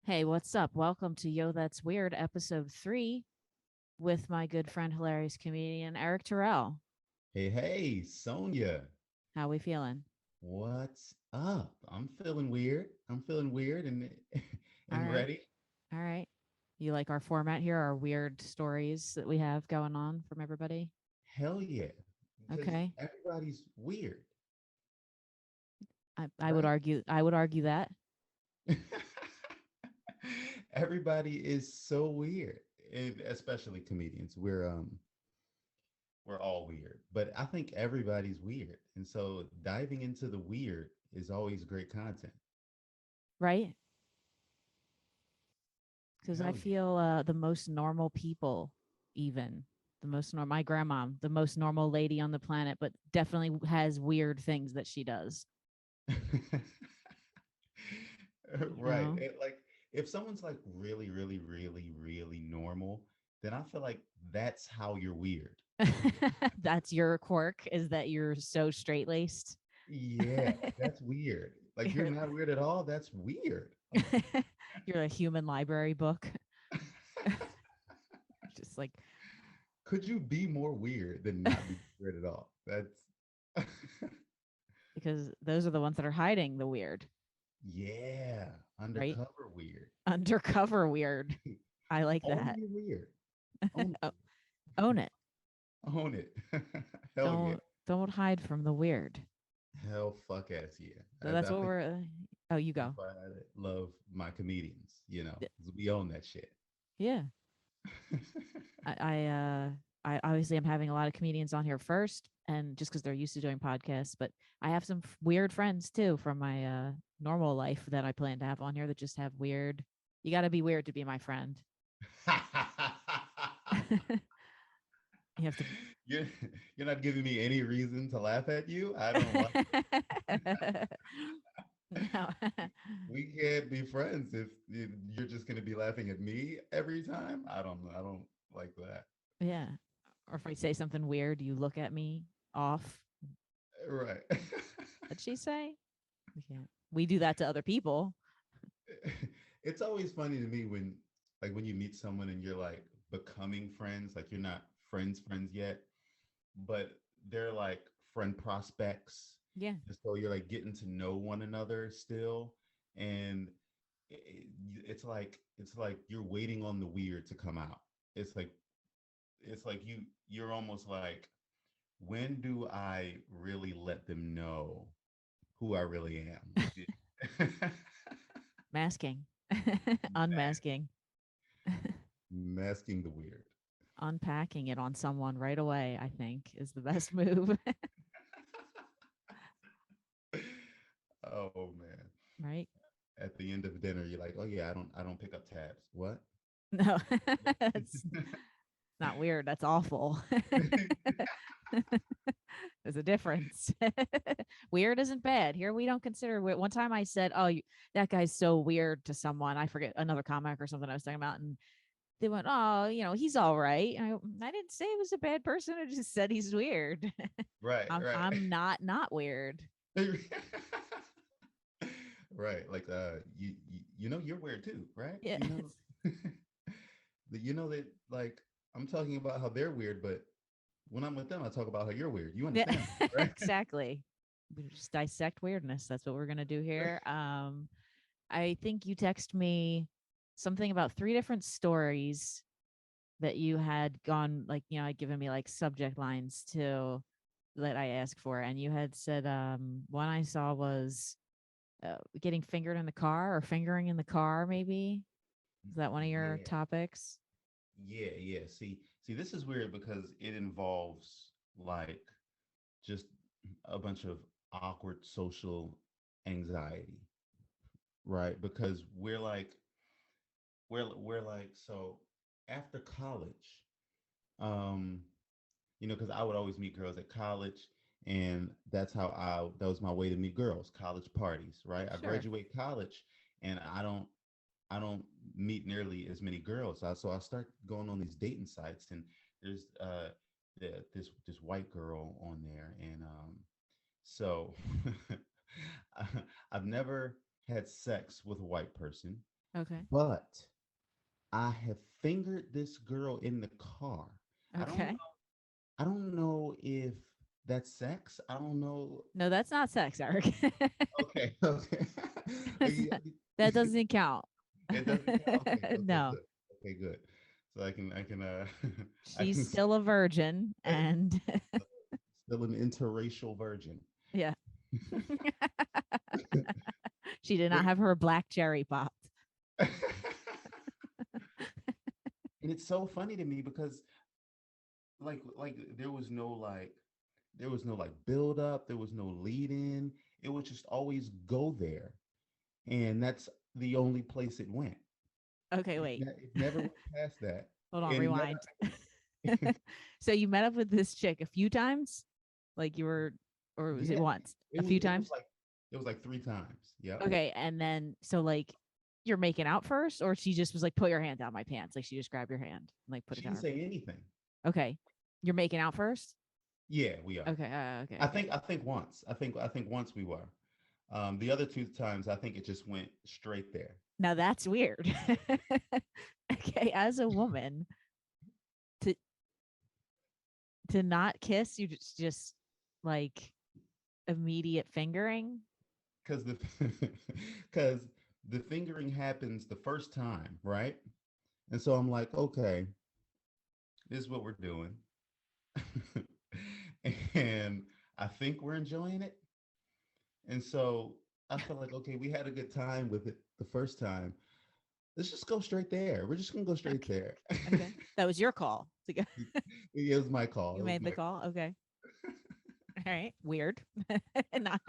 Hey, what's up? Welcome to Yo That's Weird, episode 3, with my good friend, hilarious comedian Eric Terrell. Hey, hey, Sonia, How we feeling? what's up? I'm feeling weird. I'm feeling weird and All and right. ready. All right. You like our format here, our weird stories that we have going on from everybody? Hell yeah, because Okay. everybody's weird, I would right? argue that. Everybody is so weird, and especially comedians. We're all weird, but I think everybody's weird, and so diving into the weird is always great content. Right? Because I Hell yeah. feel the most normal people, even the most normal, my grandma, the most normal lady on the planet, but definitely has weird things that she does, you Right. know? Like if someone's like really, really, really, really normal, then I feel like that's how you're weird. That's your quirk, is that you're so straight laced. Yeah, that's weird. Like you're you're, not weird at all. That's weird. you're a human library book. Just like, Could you be more weird than not be weird at all? That's because those are the ones that are hiding the weird, yeah, right? undercover weird. Undercover weird. I like Own that. your weird. Own Oh, own it. own it. Hell yeah. Don't hide from the weird. Hell fuck ass yeah. So I that's what think we're. Oh, you that's go. why I love my comedians, 'cause we own that shit. Yeah. I, I uh I obviously I'm having a lot of comedians on here first, and just because they're used to doing podcasts, but I have some weird friends too from my normal life that I plan to have on here that just have weird. You got to be weird to be my friend. You have to. you're you're not giving me any reason to laugh at you. I don't like No. we can't be friends if you're just going to be laughing at me every time. I don't like that. Yeah. Or if I say something weird, you look at me off. Right. What'd she say? We can't. We do that to other people. It's always funny to me when when you meet someone and you're like becoming friends, like you're not friends yet, but they're like friend prospects. Yeah. And so you're like getting to know one another still. And it, it's like you're waiting on the weird to come out. It's like you're almost like, when do I really let them know who I really am? Masking. Unmasking. Masking the weird. Unpacking it on someone right away, I think, is the best move. Oh man. Right? At the end of dinner, you're like, oh yeah, I don't pick up tabs. What? No, it's not weird. That's awful. There's a difference. Weird isn't bad. Here we don't consider weird. One time I said, "Oh, that guy's so weird" to someone. I forget, another comic or something I was talking about, and they went, "Oh, he's all right." I didn't say he was a bad person. I just said he's weird. Right, right. I'm not weird. Right. Like you know you're weird too, right? Yeah, You know that like I'm talking about how they're weird, but when I'm with them, I talk about how you're weird. You yeah, understand, right? exactly. We just dissect weirdness. That's what we're gonna do here. I think you text me something about three different stories that you had gone, like, had given me like subject lines to that I asked for, and you had said one I saw was getting fingered in the car, or fingering in the car, maybe. Is that one of your Yeah. topics? Yeah. See, this is weird because it involves like just a bunch of awkward social anxiety, right? Because we're like so after college, um, because I would always meet girls at college, and that was my way to meet girls, college parties, right? I Sure. graduate college, and I don't meet nearly as many girls. So I start going on these dating sites, and there's this white girl on there, and so I- I've never had sex with a white person. Okay. but I have fingered this girl in the car. I don't Okay. know. I don't know if that's sex. I don't know. No, that's not sex, Eric. Okay, okay. That's Yeah, not- that doesn't count. it doesn't count. Okay, okay, No, good. Okay, good. So I can I she's can still a virgin, and still an interracial virgin. yeah, she did What? not have her black cherry popped. And it's so funny to me because like there was no like build up, there was no lead in. It would just always go there, and that's the only place it went. Okay, wait. It never went past that, Hold on, and never. rewind. So you met up with this chick a few times? Like you were, or was it Yeah, once? A few times? it was like 3 times. Yep. Okay. And then, so like you're making out first, or she just was like, put your hand down my pants. Like she just grabbed your hand and like put it She down didn't her say pants. anything. Okay. You're making out first? Yeah, we are. Okay. Okay. Okay. I think once. I think once we were. The other 2 times, I think it just went straight there. Now that's weird. Okay. As a woman, to not kiss, you just like immediate fingering. Because the because the fingering happens the first time, right? And so I'm like, okay, this is what we're doing, and I think we're enjoying it. And so I felt like, okay, we had a good time with it the first time. Let's just go straight there. We're just gonna go straight Okay. there. Okay. That was your call to go. It was my call. You It was made the my call. Okay. All right. Weird. Not,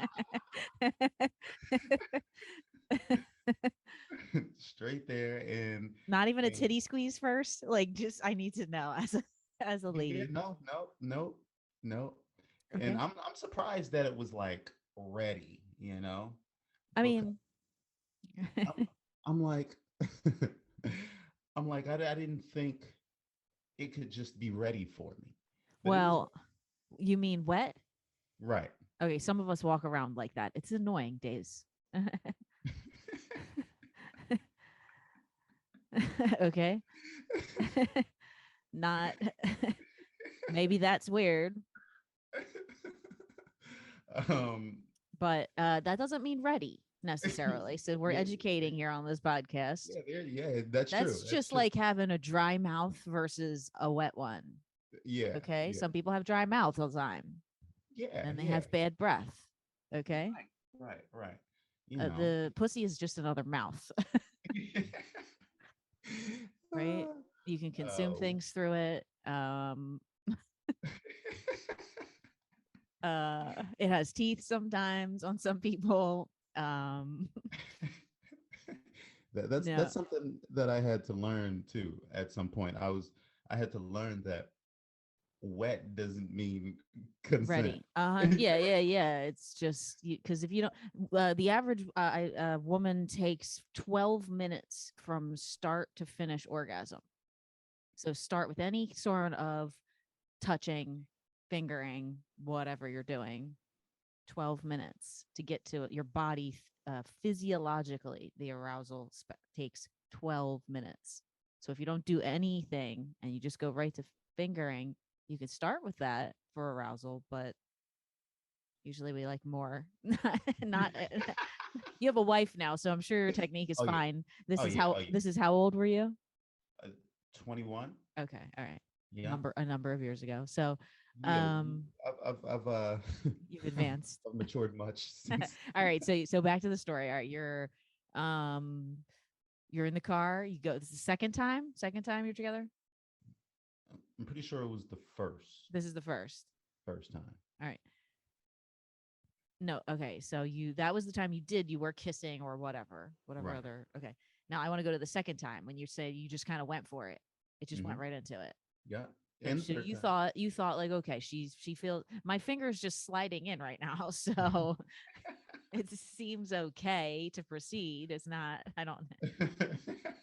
straight there, not even a and titty squeeze first. Like, just I need to know as a yeah, lady. no, no, no, no. And Okay. I'm surprised that it was like ready, you know, I because mean, I'm I'm like I'm like I didn't think it could just be ready for me, but it was well, you mean wet? right. Okay. Some of us walk around like that. It's annoying days. Okay. Not, maybe that's weird, um, but that doesn't mean ready necessarily. So we're yeah, educating here on this podcast. yeah, that's true. That's That's just true. like having a dry mouth versus a wet one. Yeah, Okay. yeah, Some people have dry mouth all the time yeah, and they yeah. have bad breath. Okay. Right, right, right. You know. The pussy is just another mouth, right? You can consume Oh. things through it. It has teeth sometimes on some people. That's No, something that I had to learn too at some point. I had to learn that wet doesn't mean consent. ready. Yeah, yeah, yeah. It's just because if you don't, the average woman takes 12 minutes from start to finish orgasm. So start with any sort of touching, fingering, whatever you're doing. 12 minutes to get to your body, physiologically. The arousal takes 12 minutes. So if you don't do anything and you just go right to fingering, you could start with that for arousal, but usually we like more. Not you have a wife now, so I'm sure your technique is Oh yeah. fine. This Oh is yeah. how Oh yeah. this is how old were you? 21. Okay, all right. Yeah. A number of years ago. So Yeah. um I've you've advanced. I've matured much since. All right, so back to the story. All right, um you're in the car, you go, this is the second time you're together? I'm pretty sure it was the This is the first. first time. All right. No, okay. So that was the time you were kissing or whatever Right. other. Okay. Now I want to go to the second time when you say you just kind of went for it. It just went Hmm. right into it. Yeah. So, And the third time. you thought like, okay, she feels my finger's just sliding in right now. So it seems okay to proceed. It's not, I don't,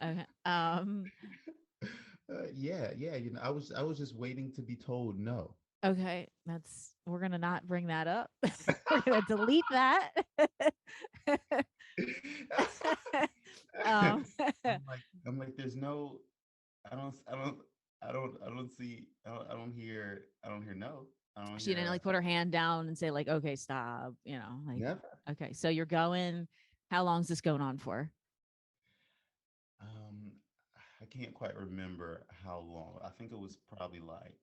okay. Yeah, yeah. You know, I was just waiting to be told no. Okay, we're gonna not bring that up. We're gonna delete that. um, like there's no, I don't, I don't, I don't see, I don't hear no. I don't She hear didn't like put her hand down and say like, okay, stop, like, never. okay, so you're going, how long is this going on for? Um, I can't quite remember how long. I think it was probably like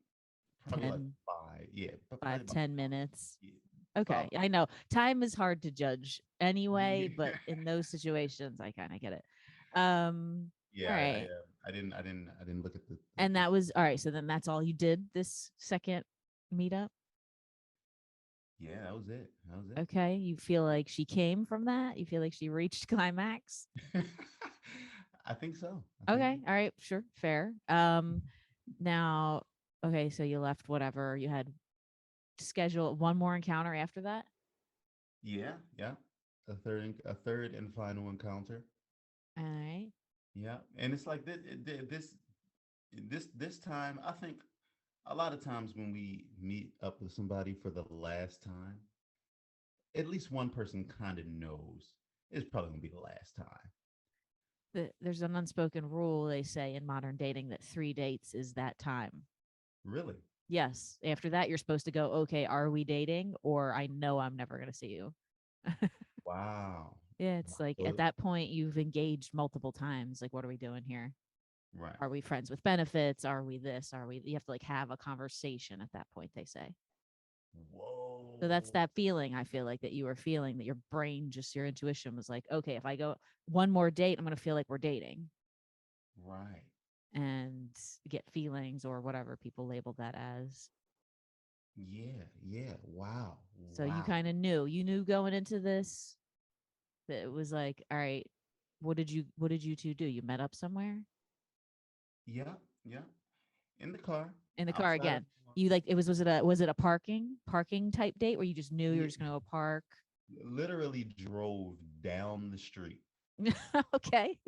10, five. Yeah, but probably five, about ten minutes. yeah, Okay, about I know time is hard to judge anyway, yeah. but in those situations I kind of get it. All Yeah, right. I didn't look at And the that was all right, so then that's all you did this second meetup? yeah, that was it. That was Okay, you feel like she came from that? You feel like she reached climax? it. I think so. I think Okay, all right, sure, fair. Now, okay, so you left whatever you had scheduled one more encounter after that. yeah, yeah. A third and final encounter. All right. Yeah, and it's like this time. I think a lot of times when we meet up with somebody for the last time, at least one person kind of knows it's probably gonna be the last time. There's an unspoken rule they say in modern dating that 3 dates is that time. Really? Yes. After that, you're supposed to go, okay, are we dating? Or I know I'm never going to see you. Wow. Yeah, Wow. it's like at that point, you've engaged multiple times. Like, what are we doing here? Right. Are we friends with benefits? Are we this? Are we, you have to like have a conversation at that point, they say. So that's Whoa. that feeling I feel like that you were feeling that your brain, just your intuition was like, okay, if I go one more date, I'm going to feel like we're dating Right. and get feelings or whatever people labeled that as. Yeah. Yeah. Wow. So you Wow. kind of knew, you knew going into this that it was like, all right, what did you two do? You met up somewhere Yeah. Yeah. In the car, in the car outside of again. You like it was it a parking type date where you just knew you were yeah, just gonna go park? literally drove down the street. Okay.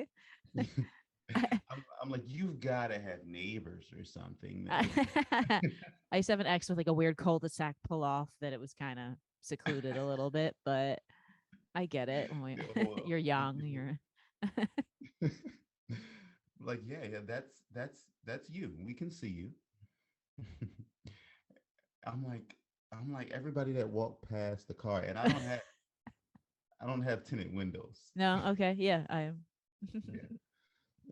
I'm like, you've got to have neighbors or something that we I can. used to have an ex with like a weird cul-de-sac pull off that it was kind of secluded a little bit, but I get it when we, Well, you're young, you're like, yeah, yeah, that's you. We can see you. I'm like, I'm like everybody that walked past the car, and I don't have tinted windows. no, okay, yeah, I am. Yeah,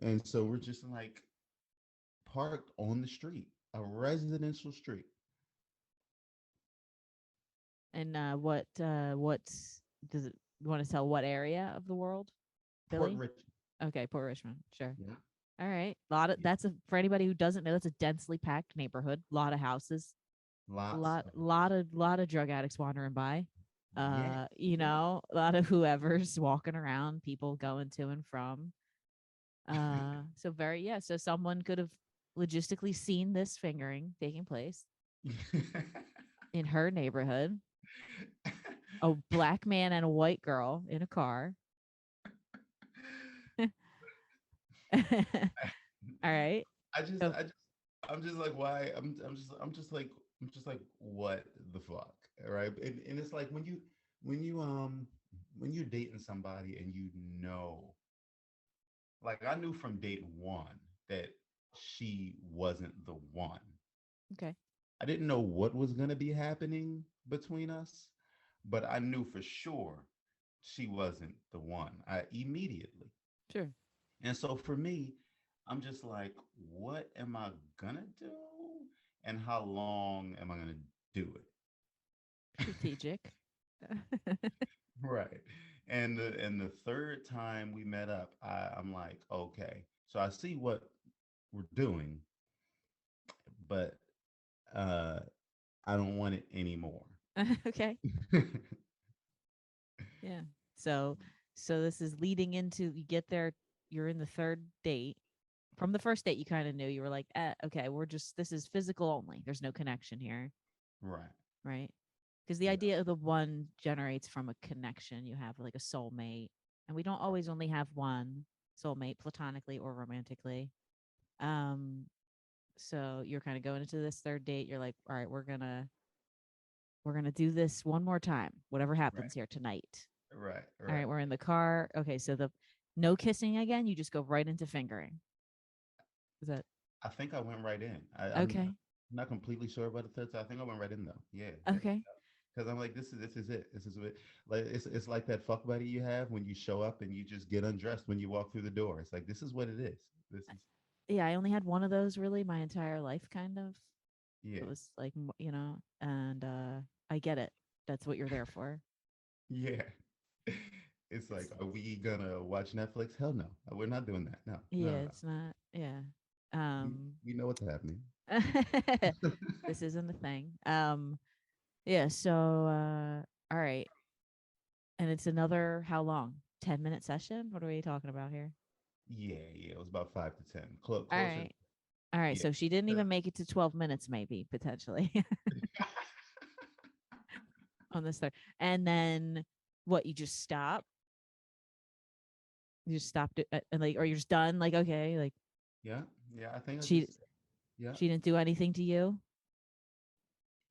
and so we're just like parked on the street, a residential street. And what's does it you want to tell what area of the world? Port Philly? Richmond. Okay, Port Richmond. Sure. Yeah, All right. Lot of yeah. that's a for anybody who doesn't know, that's a densely packed neighborhood. Lot of houses. Lots Lot of lot of lot of drug addicts wandering by. yeah, yeah. A lot of whoever's walking around, people going to and from. So very yeah, so someone could have logistically seen this fingering taking place in her neighborhood. A black man and a white girl in a car. All right. So I just, I'm just like, why? I'm just like, what the fuck, right? And it's like when you, when you're dating somebody and you know, like I knew from date one that she wasn't the one. okay. I didn't know what was gonna be happening between us, but I knew for sure she wasn't the one. I immediately. Sure. And so for me, I'm just like, what am I gonna do? And how long am I gonna do it? Strategic. Right. And the third time we met up, I'm like, okay, so I see what we're doing, but uh I don't want it anymore. Okay. Yeah. So this is leading into you get there, you're in the third date. From the first date, you kind of knew you were like, okay, we're just this is physical only. There's no connection here, Right. right? Because the Yeah. idea of the one generates from a connection. You have like a soulmate, and we don't always only have one soulmate, platonically or romantically. Um, so you're kind of going into this third date. You're like, all right, we're gonna do this one more time. Whatever Right. happens here tonight. Right. All right, Right. we're in the car. Okay, so the no kissing again. You just go right into fingering. Is that I think I went right in. I'm okay? not completely sure about the third time. I think I went right in though. Yeah, yeah. Okay. Because I'm like, this is it. This is what like it's like that fuck buddy you have when you show up and you just get undressed when you walk through the door. It's like this is what it is. This is Yeah, I only had one of those really my entire life, kind of. yeah, It was like, and I get it. That's what you're there for. yeah. It's like, It's are we gonna watch Netflix? Hell no, we're not doing that. No, no, yeah, no, no. it's not. Yeah. We Um, we know what's happening. this isn't a thing. Yeah. So, all right, and it's another how long? 10-minute session? What are we talking about here? Yeah, yeah. It was about 5 to 10. All Closer. right. All right. Yeah. So she didn't 'Cause- even make it to 12 minutes, maybe potentially on this third. And then what? You just stop. You just stopped it, and like, or you're just done. Like, okay, like yeah, yeah. I think I she just yeah. she didn't do anything to you.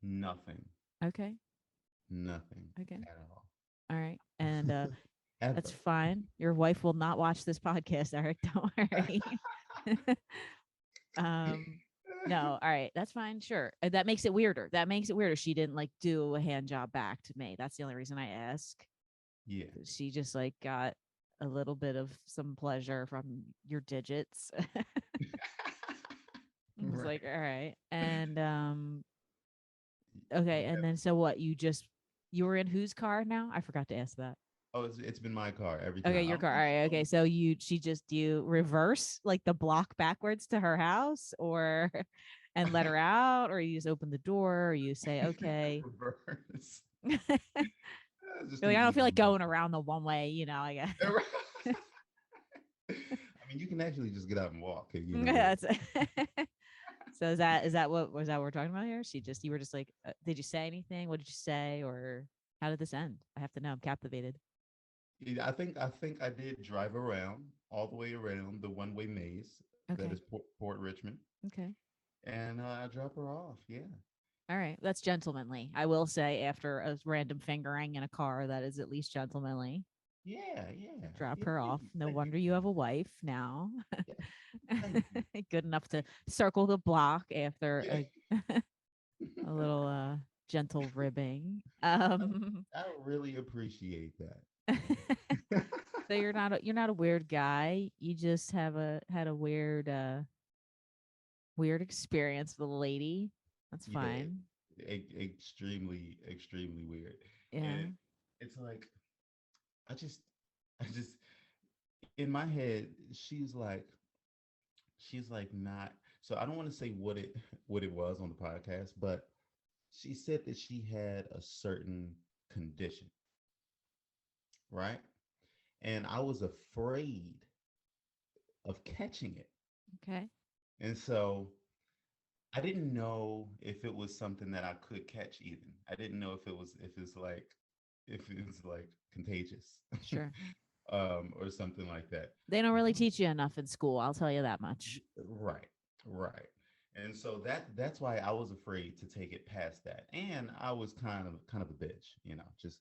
Nothing, Okay. nothing Okay. at all. All right. And that's Ever. fine. Your wife will not watch this podcast, Eric. Don't worry. um no, all right. That's fine. Sure. That makes it weirder. That makes it weirder. She didn't like do a hand job back to me. That's the only reason I ask. Yeah. She just like got a little bit of some pleasure from your digits. I was like, Right. all right. And okay, and then so what? You were in whose car now? I forgot to ask that. Oh, it's been my car every Okay, time. your I'm car. All pretty right. sure. Okay. So you reverse like the block backwards to her house or and let her out, or you just open the door, or you say, okay. Reverse. You're Just like, an I don't feel easy like move. going around the one way, I guess. I mean, you can actually just get out and walk. That's so is that what we're talking about here? You were just like, did you say anything? What did you say? Or how did this end? I have to know. I'm captivated. Yeah, I think I did drive around all the way around the one-way maze that Okay. is Port Richmond, Okay. and I drop her off. Yeah, All right. That's gentlemanly. I will say after a random fingering in a car, that is at least gentlemanly. yeah, yeah, Drop yeah. her off. No Thank you, wonder you have a wife now. yeah, thank you. Good enough to circle the block after Yeah. a little gentle ribbing. I really appreciate So that. you're not a weird guy. You just had a weird experience with a lady. That's Yeah, fine. extremely, extremely weird. Yeah. And it's like I just, I just in my head, she's like not. So I don't want to say what it was on the podcast, but she said that she had a certain condition, right? And I was afraid of catching it. Okay. And so I didn't know if it was something that I could catch even. I didn't know if it was like contagious. Sure. Or something like that. They don't really teach you enough in school. I'll tell you that much. Right, right. And so that's why I was afraid to take it past that. And I was kind of a bitch, just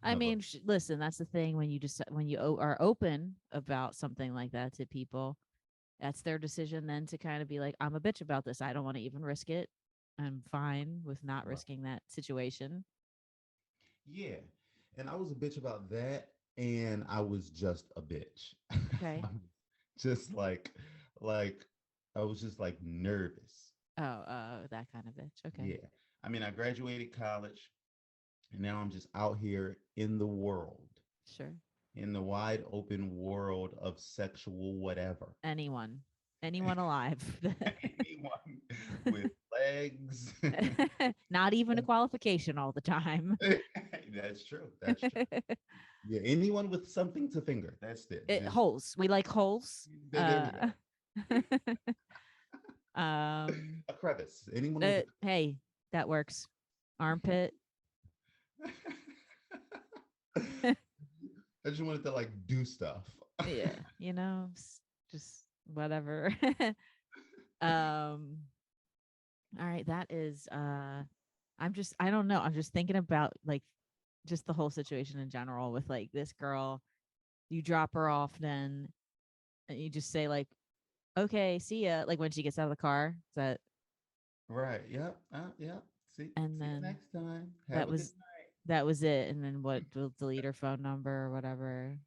I kind of a mean, listen, that's the thing when you are open about something like that to people, that's their decision then to kind of be like, I'm a bitch about this. I don't want to even risk it. I'm fine with not right. risking that situation. Yeah. And I was a bitch about that, and I was just a bitch. Okay. Just like I was just like nervous. Oh, that kind of bitch. Okay. Yeah. I mean, I graduated college, and now I'm just out here in the world, Sure. in the wide open world of sexual whatever. Anyone. Anyone alive. Anyone with legs. Not even a qualification all the time. That's true. That's true. Yeah, anyone with something to finger. That's it. Holes. We like holes. There we go. Um A crevice. Anyone with hey, that works. Armpit. I just wanted to like do stuff. Yeah, just whatever. um all right, that is I don't know. I'm just thinking about like just the whole situation in general with like this girl. You drop her off then and you just say like okay, see ya. Like when she gets out of the car. Is that Right. Yep. Yep. See. and See you then next time. Have that a good was that was it. And then what? We'll delete her phone number or whatever.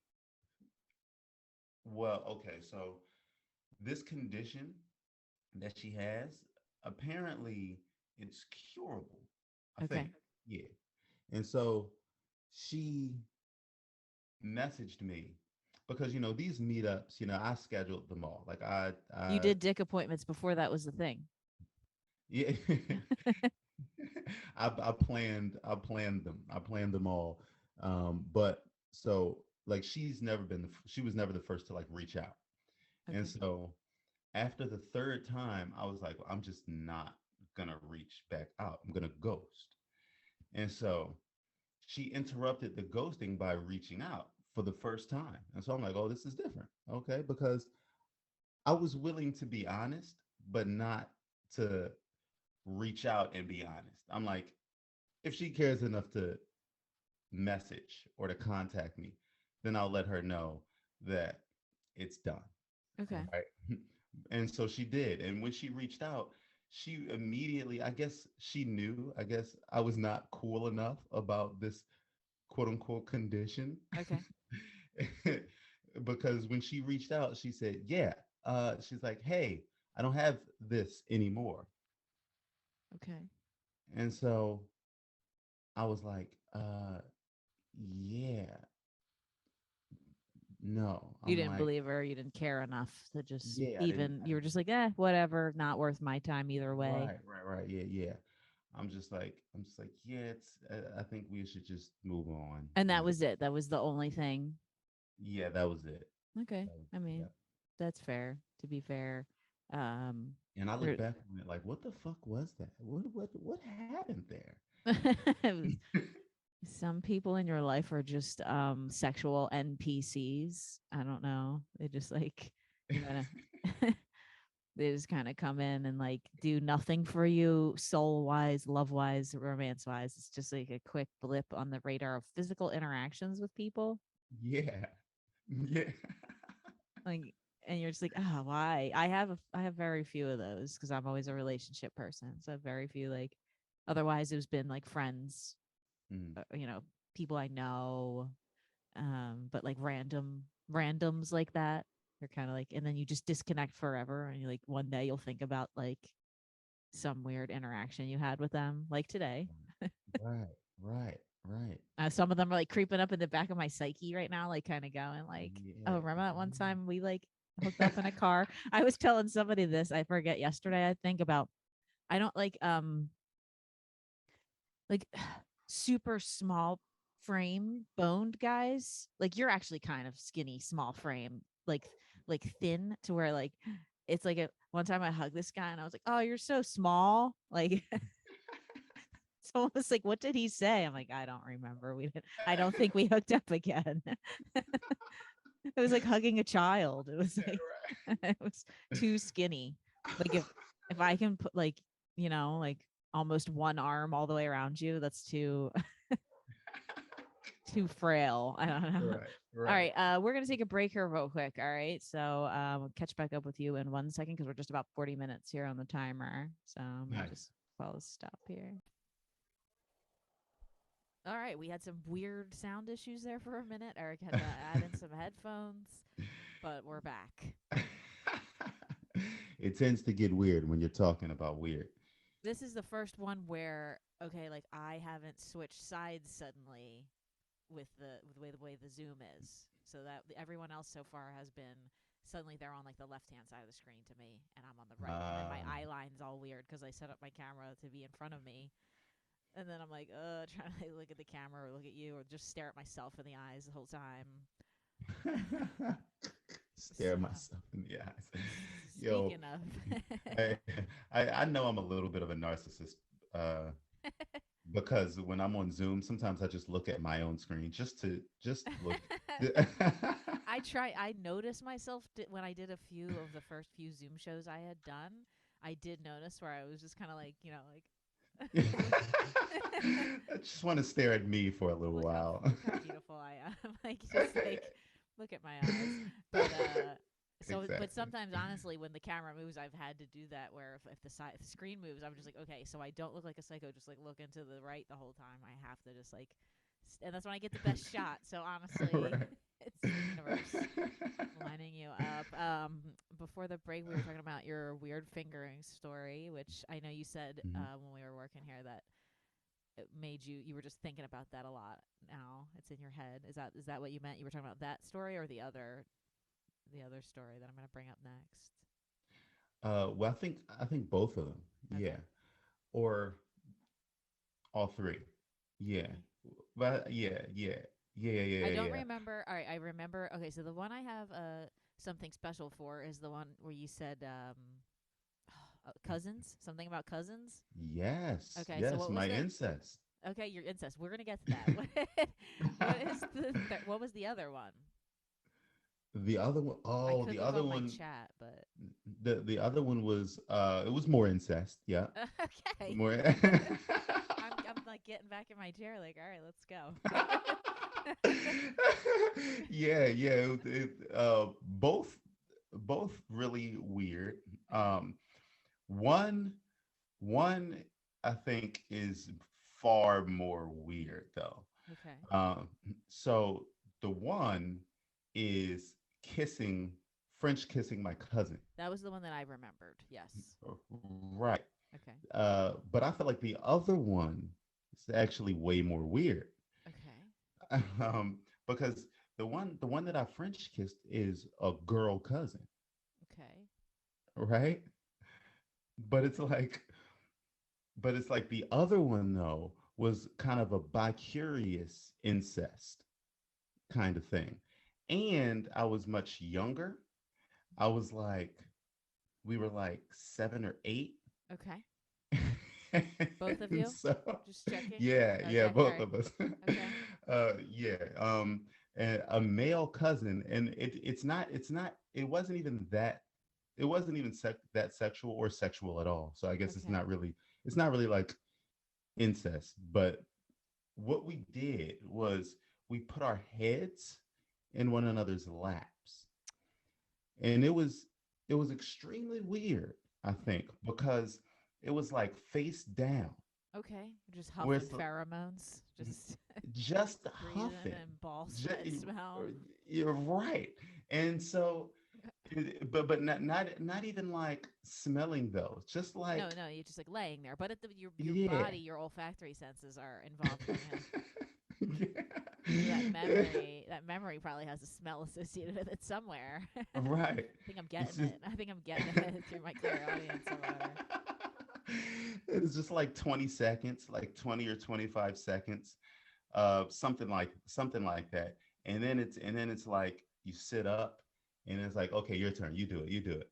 Well, okay, so this condition that she has, apparently it's curable, I Okay. think. Yeah. And so she messaged me because these meetups, I scheduled them all. Like You I did dick appointments before that was the thing. yeah. I planned them. I planned them all. But so like she was never the first to like reach out. And Okay. so after the third time, I was like, well, I'm just not gonna reach back out. I'm gonna ghost. And so she interrupted the ghosting by reaching out for the first time. And so I'm like, oh, this is different. Okay. Because I was willing to be honest, but not to reach out and be honest. I'm like, if she cares enough to message or to contact me, then I'll let her know that it's done. Okay. Right. And so she did. And when she reached out, she immediately, I guess she knew, I guess I was not cool enough about this quote unquote condition. Okay. Because when she reached out, she said, yeah, she's like, hey, I don't have this anymore. Okay. And so I was like, yeah, no. You I'm didn't like, believe her. You didn't care enough to just yeah, even. I You were didn't. just like, whatever. Not worth my time either way. Right. Yeah, yeah. I'm just like, yeah, I think we should just move on. And that was it. That was the only thing. Yeah, that was it. Okay. That was I it. mean, Yeah. that's fair. To be fair, um, And I look there- back on it like, what the fuck was that? What happened there? some people in your life are just sexual NPCs. I don't know. They just like you gotta they just kind of come in and like do nothing for you soul wise, love wise, romance wise. It's just like a quick blip on the radar of physical interactions with people. Yeah. Yeah. Like and you're just like, oh, why? I have very few of those because I'm always a relationship person. So I have very few like otherwise it's been like friends, Mm. you know, people I know, but like randoms like that. You're kind of like, and then you just disconnect forever, and you like one day you'll think about like some weird interaction you had with them, like today. Right. Right. Right. Some of them are like creeping up in the back of my psyche right now, like kind of going like, oh, Yeah. remember that one time we like hooked up in a car? I was telling somebody this, I forget yesterday, I think about I don't like super small frame boned guys. Like you're actually kind of skinny, small frame, like thin to where like it's like a one time I hugged this guy and I was like, oh, you're so small. Like it's almost like what did he say? I'm like, I don't remember. I don't think we hooked up again. It was like hugging a child. It was like it was too skinny. Like if I can put like, like almost one arm all the way around you, that's too frail. I don't know. Right. All Right. right, we're gonna take a break here real quick. All right, so we'll catch back up with you in 1 second because we're just about 40 minutes here on the timer. So I'm gonna Nice. just follow stop here. All right, we had some weird sound issues there for a minute. Eric had to add in some headphones, but we're back. It tends to get weird when you're talking about weird. This is the first one where okay, like I haven't switched sides suddenly with the way the zoom is. So that everyone else so far has been suddenly they're on like the left hand side of the screen to me and I'm on the right. And then my Uh, eye line's all weird because I set up my camera to be in front of me. And then I'm like, trying to like, look at the camera or look at you or just stare at myself in the eyes the whole time. stare So myself in the eyes. Yo, speaking of I, I know I'm a little bit of a narcissist uh, because when I'm on Zoom, sometimes I just look at my own screen just look. I noticed myself when I did a few of the first few Zoom shows I had done. I did notice where I was just kind of like, I just want to stare at me for a little while. look how beautiful I am. Like just like look at my eyes. But So, but exactly. sometimes, honestly, when the camera moves, I've had to do that. Where if the screen moves, I'm just like, okay, so I don't look like a psycho. Just like look into the right the whole time. I have to just like, and that's when I get the best shot. So honestly, Right. it's the universe lining you up. Before the break, we were talking about your weird fingering story, which I know you said Mhm. when we were working here that it made you were just thinking about that a lot. Now it's in your head. Is that what you meant? You were talking about that story or the other story that I'm going to bring up next? Well, I think both of them. Yeah, Okay. or all three. Yeah, Okay. but I don't yeah. remember. All right, I remember. Okay, so the one I have something special for is the one where you said cousins, something about cousins. Yes, Okay, so yes, what my was the incest. okay, your incest. We're going to get to that. What is what was the other one? The other one, I oh, could the look other on my one, chat, but the other one was it was more incest. Yeah, okay. more. I'm like getting back in my chair like, all right, let's go. Yeah. Both really weird. Okay. One one I think is far more weird though. Okay. Um, so the one is kissing French kissing my cousin. That was the one that I remembered. Yes. Right. Okay. But I feel like the other one is actually way more weird. Okay. um, because the one that I French kissed is a girl cousin, Okay. right? But it's like, but it's like the other one though was kind of a bicurious incest kind of thing, and I was much younger. I was like, we were like 7 or 8. Okay. Both of And you? so Just checking. yeah, Okay. All both right. of us. Okay. Yeah. And a male cousin, and it wasn't even that, it wasn't even that sexual or sexual at all. So I guess Okay. it's not really like incest. But what we did was we put our heads in one another's laps, and it was extremely weird, I think, because it was like face down, Okay. Just where huffing it's pheromones. Just just breathing huffing. and ball sweat Ju- smell. you're right. And so, but not even like smelling those, just No, like no, you're just like laying there. But your yeah. body, your olfactory senses are involved in it. So Yeah. that memory probably has a smell associated with it somewhere. I Right. think I'm It's getting just it. I think I'm getting it through my clairaudience or whatever. it's just like 20 seconds, like 20 or 25 seconds, something like that. And then it's like you sit up, and it's like, okay, your turn. You do it.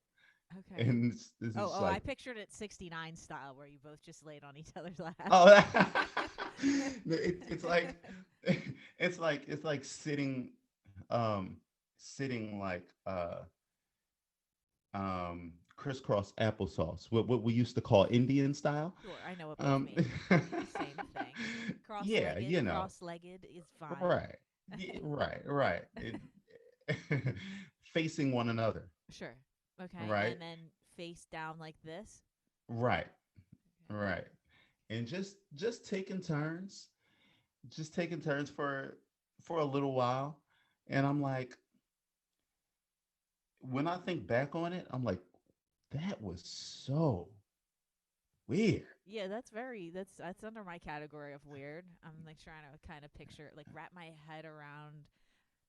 Okay. And it's Oh, just oh, I like, pictured it 69 style where you both just laid on each other's laps. oh, it's like it's like um sitting like crisscross applesauce, what we used to call Indian style. Sure, I know what both um mean. They mean the same thing. yeah, Cross-legged, cross-legged is fine. right. Right. Facing one another, Sure. Okay, right? and then face down like this. Right. Okay. Right. And just taking turns for a little while. And I'm like, when I think back on it, I'm like, that was so weird. Yeah, that's under my category of weird. I'm like trying to kind of picture like wrap my head around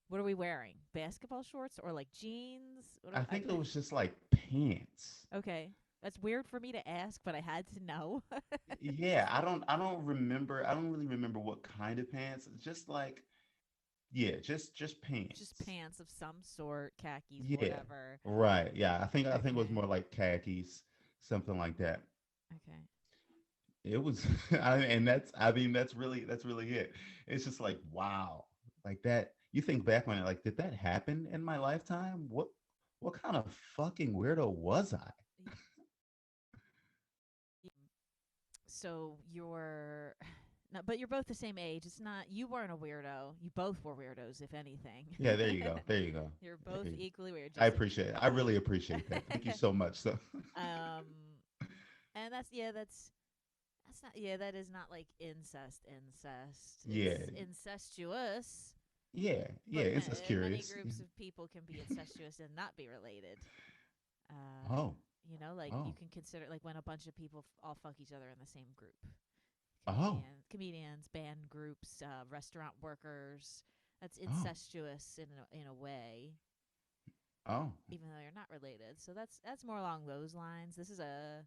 what are we wearing? Basketball shorts or like jeans? I think it was just like pants. Okay. That's weird for me to ask, but I had to know. Yeah, I don't really remember what kind of pants. Just like, yeah, just Just pants. pants of some sort, khakis, Yeah. whatever. Right. Yeah, I think it was Okay. more like khakis, something like that. Okay. It was and that's really it. It's just like, wow. Like that, you think back on it, like, did that happen in my lifetime? What kind of fucking weirdo was I? So you're No, but you're both the same age. It's not you weren't a weirdo. You both were weirdos, if anything. Yeah, there you go. There you go. You're There both you go. equally weird. I Just appreciate it. I really appreciate that. Thank you so much. So, um, and that's not that is not like incest. yeah, It's incestuous, yeah, yeah. but It's just many curious. groups of people can be incestuous and not be related. Uh, Oh, like you oh, can consider like when a bunch of people all fuck each other in the same group. oh, Comedians, band groups, restaurant workers. That's oh, incestuous in a way, oh. even though you're not related. So that's more along those lines. This is a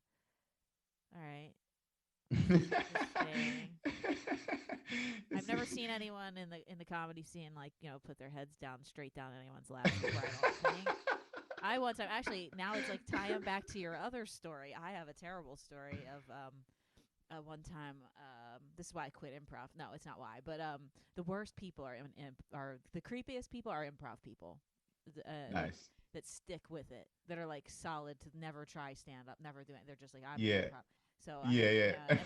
all right. Interesting. I've It's- never seen anyone in the comedy scene like put their heads down straight down anyone's laps before. I don't think. I one time actually now it's like tie them back to your other story. I have a terrible story of one time this is why I quit improv. No, it's not why, but the worst people are the creepiest people are improv people. Like nice. that stick with it, that are like solid to never try stand up, never do it. They're just like I'm an Yeah, improv. So I yeah, had yeah.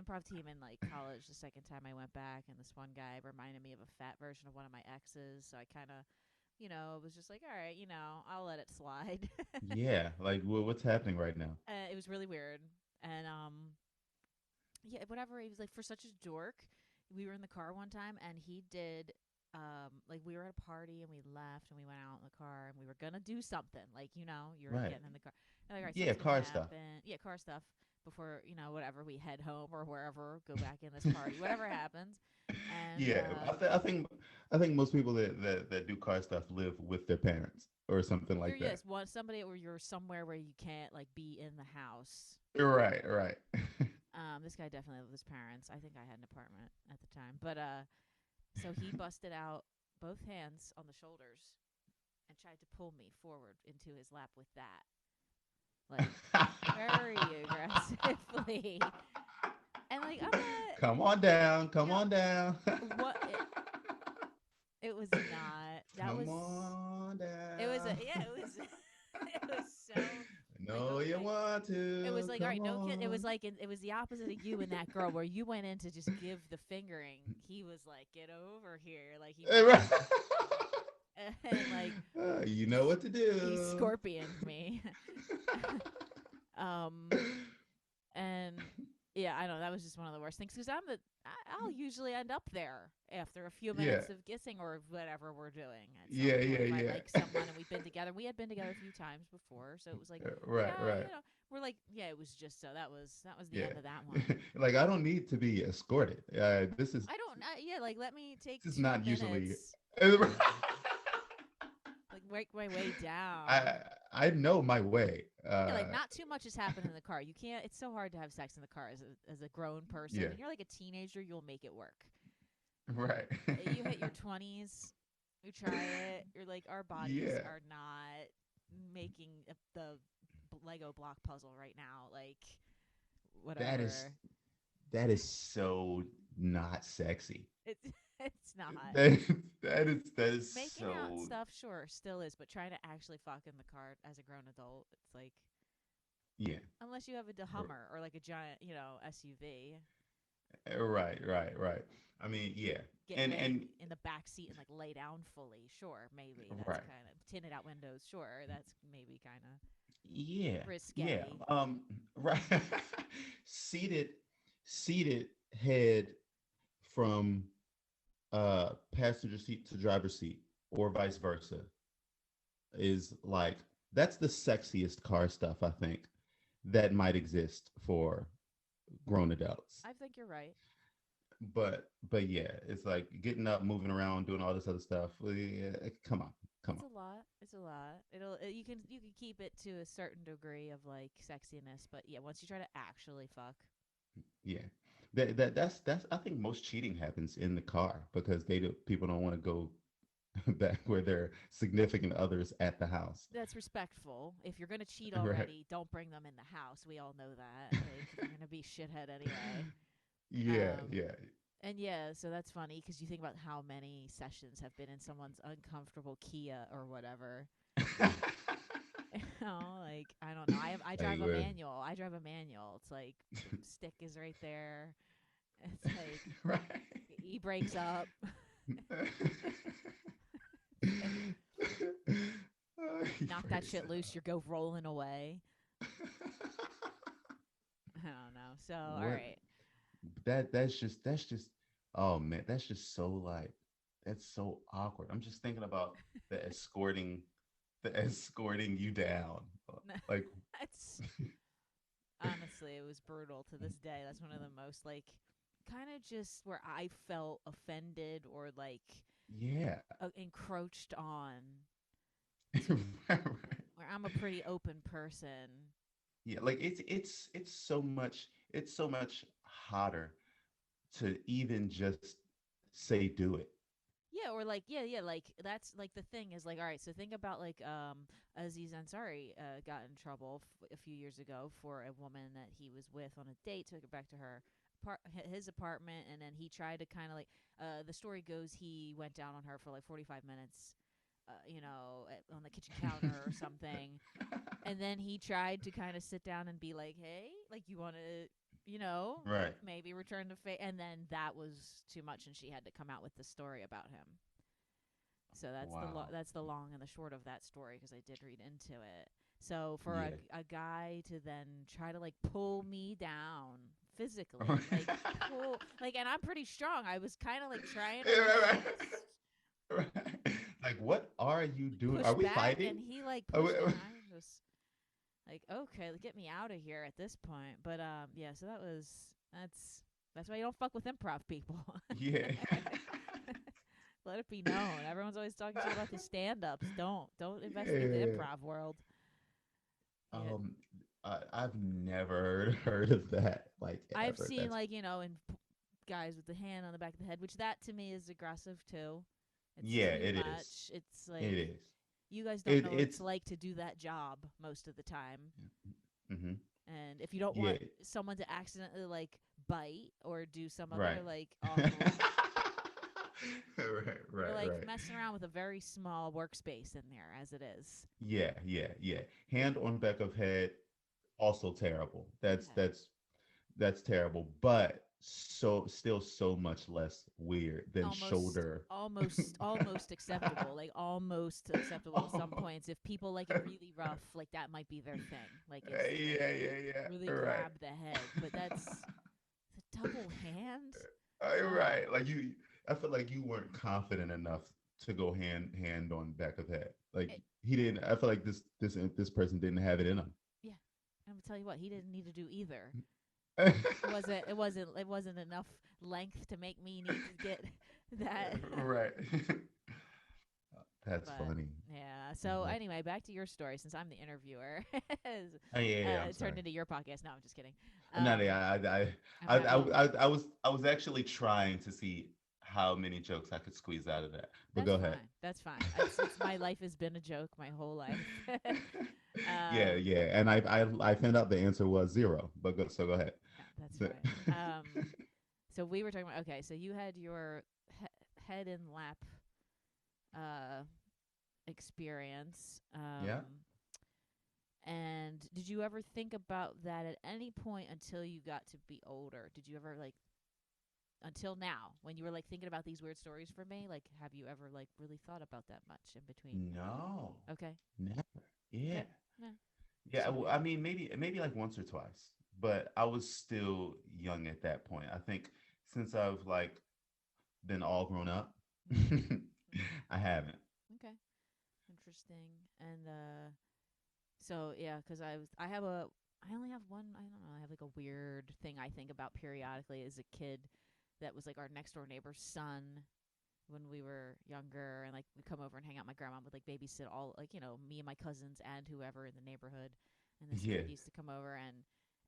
improv team in like college. The second time I went back, and this one guy reminded me of a fat version of one of my exes. So I kind of, was just like, all right, I'll let it slide. Yeah, like what's happening right now? It was really weird, and yeah, whatever. He was like for such a dork. We were in the car one time, and he did. Like we were at a party and we left and we went out in the car and we were gonna do something. Like you're Right. getting in the car. And like, all right, Yeah, something's gonna car stuff. happen. Yeah, car stuff before whatever we head home or wherever, go back in this party, whatever happens. And Yeah, I think most people that do car stuff live with their parents or something you're like that. yes, one somebody or you're somewhere where you can't like be in the house. Right, right. This guy definitely lived with his parents. I think I had an apartment at the time, but so he busted out both hands on the shoulders and tried to pull me forward into his lap with that, like very aggressively. And like I'm not, Come on down, you come know, on down. what it was not. That Come was on it was a down. yeah. It was it was so like No, you okay. want It was to. like all Come right, no kid. It was on. like it was the opposite of you and that girl, where you went in to just give the fingering. He was like, "Get over here!" Like he wanted to, and like You know what to he do. scorpioned me. um, and yeah, I know that was just one of the worst things because I'll usually end up there after a few Yeah, minutes of kissing or whatever we're doing at some yeah, point. yeah, If I yeah. like someone and we've been together, we had been together a few times before, so it was like, Right, yeah, right. we're like, yeah, it was just so that was the Yeah. end of that one. Like I don't need to be escorted. I don't, yeah, like let me take this is two not usually. minutes, like work my way down. I I know my way. Yeah, like not too much has happened in the car. You can't. It's so hard to have sex in the car as a grown person. Yeah. When you're like a teenager, you'll make it work. Right. You hit your 20s, you try it. You're like, our bodies Yeah. are not making the Lego block puzzle right now. Like, That is whatever. that is so not sexy. It's it's not. That that is Making out so stuff, sure, still is, but trying to actually fuck in the car as a grown adult, it's like yeah. unless you have a Hummer or like a giant, SUV, Right, right, right. I mean, yeah. get And laying in the back seat and like lay down fully, sure, maybe that's right. kind of tinted out windows, sure, that's maybe kind of Yeah. Yeah. risque. Right. seated seated head from passenger seat to driver seat or vice versa is like that's the sexiest car stuff I think that might exist for grown adults. I think you're right. But yeah, it's like getting up, moving around, doing all this other stuff. Well, yeah, come on, come It's on. a lot. It's a lot. You can keep it to a certain degree of like sexiness, but yeah, once you try to actually fuck, Yeah, that's I think most cheating happens in the car because people don't want to go back where their significant others at the house. that's respectful. If you're gonna cheat Right. already, don't bring them in the house. We all know that. Like you're gonna be shithead anyway. Yeah, Um, yeah. and yeah, so that's funny because you think about how many sessions have been in someone's uncomfortable Kia or whatever. Like I don't know. I Like, drive a manual. I drive a manual. It's like stick is right there, It's like Right. he breaks up. Knock that Praise shit loose, you go rolling away. I don't know. So, all what right. that's just oh man, that's just so like that's so awkward. I'm just thinking about the escorting the escorting you down. Like That's honestly, it was brutal to this day. That's one of the most like kind of just where I felt offended or like yeah. encroached on to Right, right. where I'm a pretty open person. Yeah, like it's so much hotter to even just say do it. Yeah, or like like that's like the thing is like all right. So think about like Aziz Ansari got in trouble a few years ago for a woman that he was with on a date. Took her back to her his apartment, and then he tried to kind of like the story goes he went down on her for like 45 minutes, on the kitchen counter or something, and then he tried to kind of sit down and be like, hey, like you want to Right. maybe return to and then that was too much and she had to come out with the story about him. So Wow. that's the long and the short of that story because I did read into it. So for Yeah. a guy to then try to like pull me down physically, like pull like, and I'm pretty strong. I was kind of like trying to Right, resist, right, right. Like, what are you doing? Are push we back, fighting? and he like Are we, pushed, and I was just like, okay, get me out of here at this point. But yeah. So that's why you don't fuck with improv people. yeah. Let it be known. Everyone's always talking shit about the stand-ups. Don't investigate the Yeah. improv world. Yeah, Um, I've never heard of that, like I've ever. seen That's like in guys with the hand on the back of the head, which that to me is aggressive too. It's yeah, too it is. much. It's It like is. you guys don't know what it's It's. like to do that job most of the time. Mm-hmm. And if you don't Yeah. want someone to accidentally like bite or do some other Right. like awful, Right. you're Right. like Right. messing around with a very small workspace in there as it is. Yeah. Yeah. Yeah. Hand on back of head. Also terrible. Yeah. That's terrible. But so still so much less weird than Almost shoulder. almost acceptable, like almost acceptable at some Oh, points. If people like it really rough, like that might be their thing, like is to like yeah, yeah, really yeah. Right. grab the head. But that's the double hand. Right. Oh, Like you, I feel like you weren't confident enough to go hand on back of head. Like it, he didn't. I feel like this person didn't have it in him. yeah. I'm gonna tell you what, he didn't need to do either. It wasn't enough length to make me need to get that. Right. That's But funny. yeah. So That, anyway, back to your story since I'm the interviewer. oh yeah, yeah. I'm It turned sorry. into your podcast. No, I'm just kidding. No, no, Um, I'm happy. I was actually trying to see how many jokes I could squeeze out of that. But That's go ahead. fine. That's fine. It's my life has been a joke my whole life. Yeah, um, yeah, and I found out the answer was zero. But go ahead. yeah, that's So- fine. So we were talking about okay. So you had your head and lap uh experience. yeah. And did you ever think about that at any point until you got to be older? Did you ever like until now when you were like thinking about these weird stories for me? Like, have you ever like really thought about that much in between? No, Okay. never. Yeah, Okay. Yeah. yeah. So I mean, maybe like once or twice, but I was still young at that point. I think since I've like been all grown up, mm, mm, I haven't. okay. Interesting. And so yeah, because I only have one. I don't know. I have like a weird thing I think about periodically as a kid that was like our next door neighbor's son when we were younger, and like we come over and hang out. My grandma would like babysit all like me and my cousins and whoever in the neighborhood. And this Yeah. kid used to come over and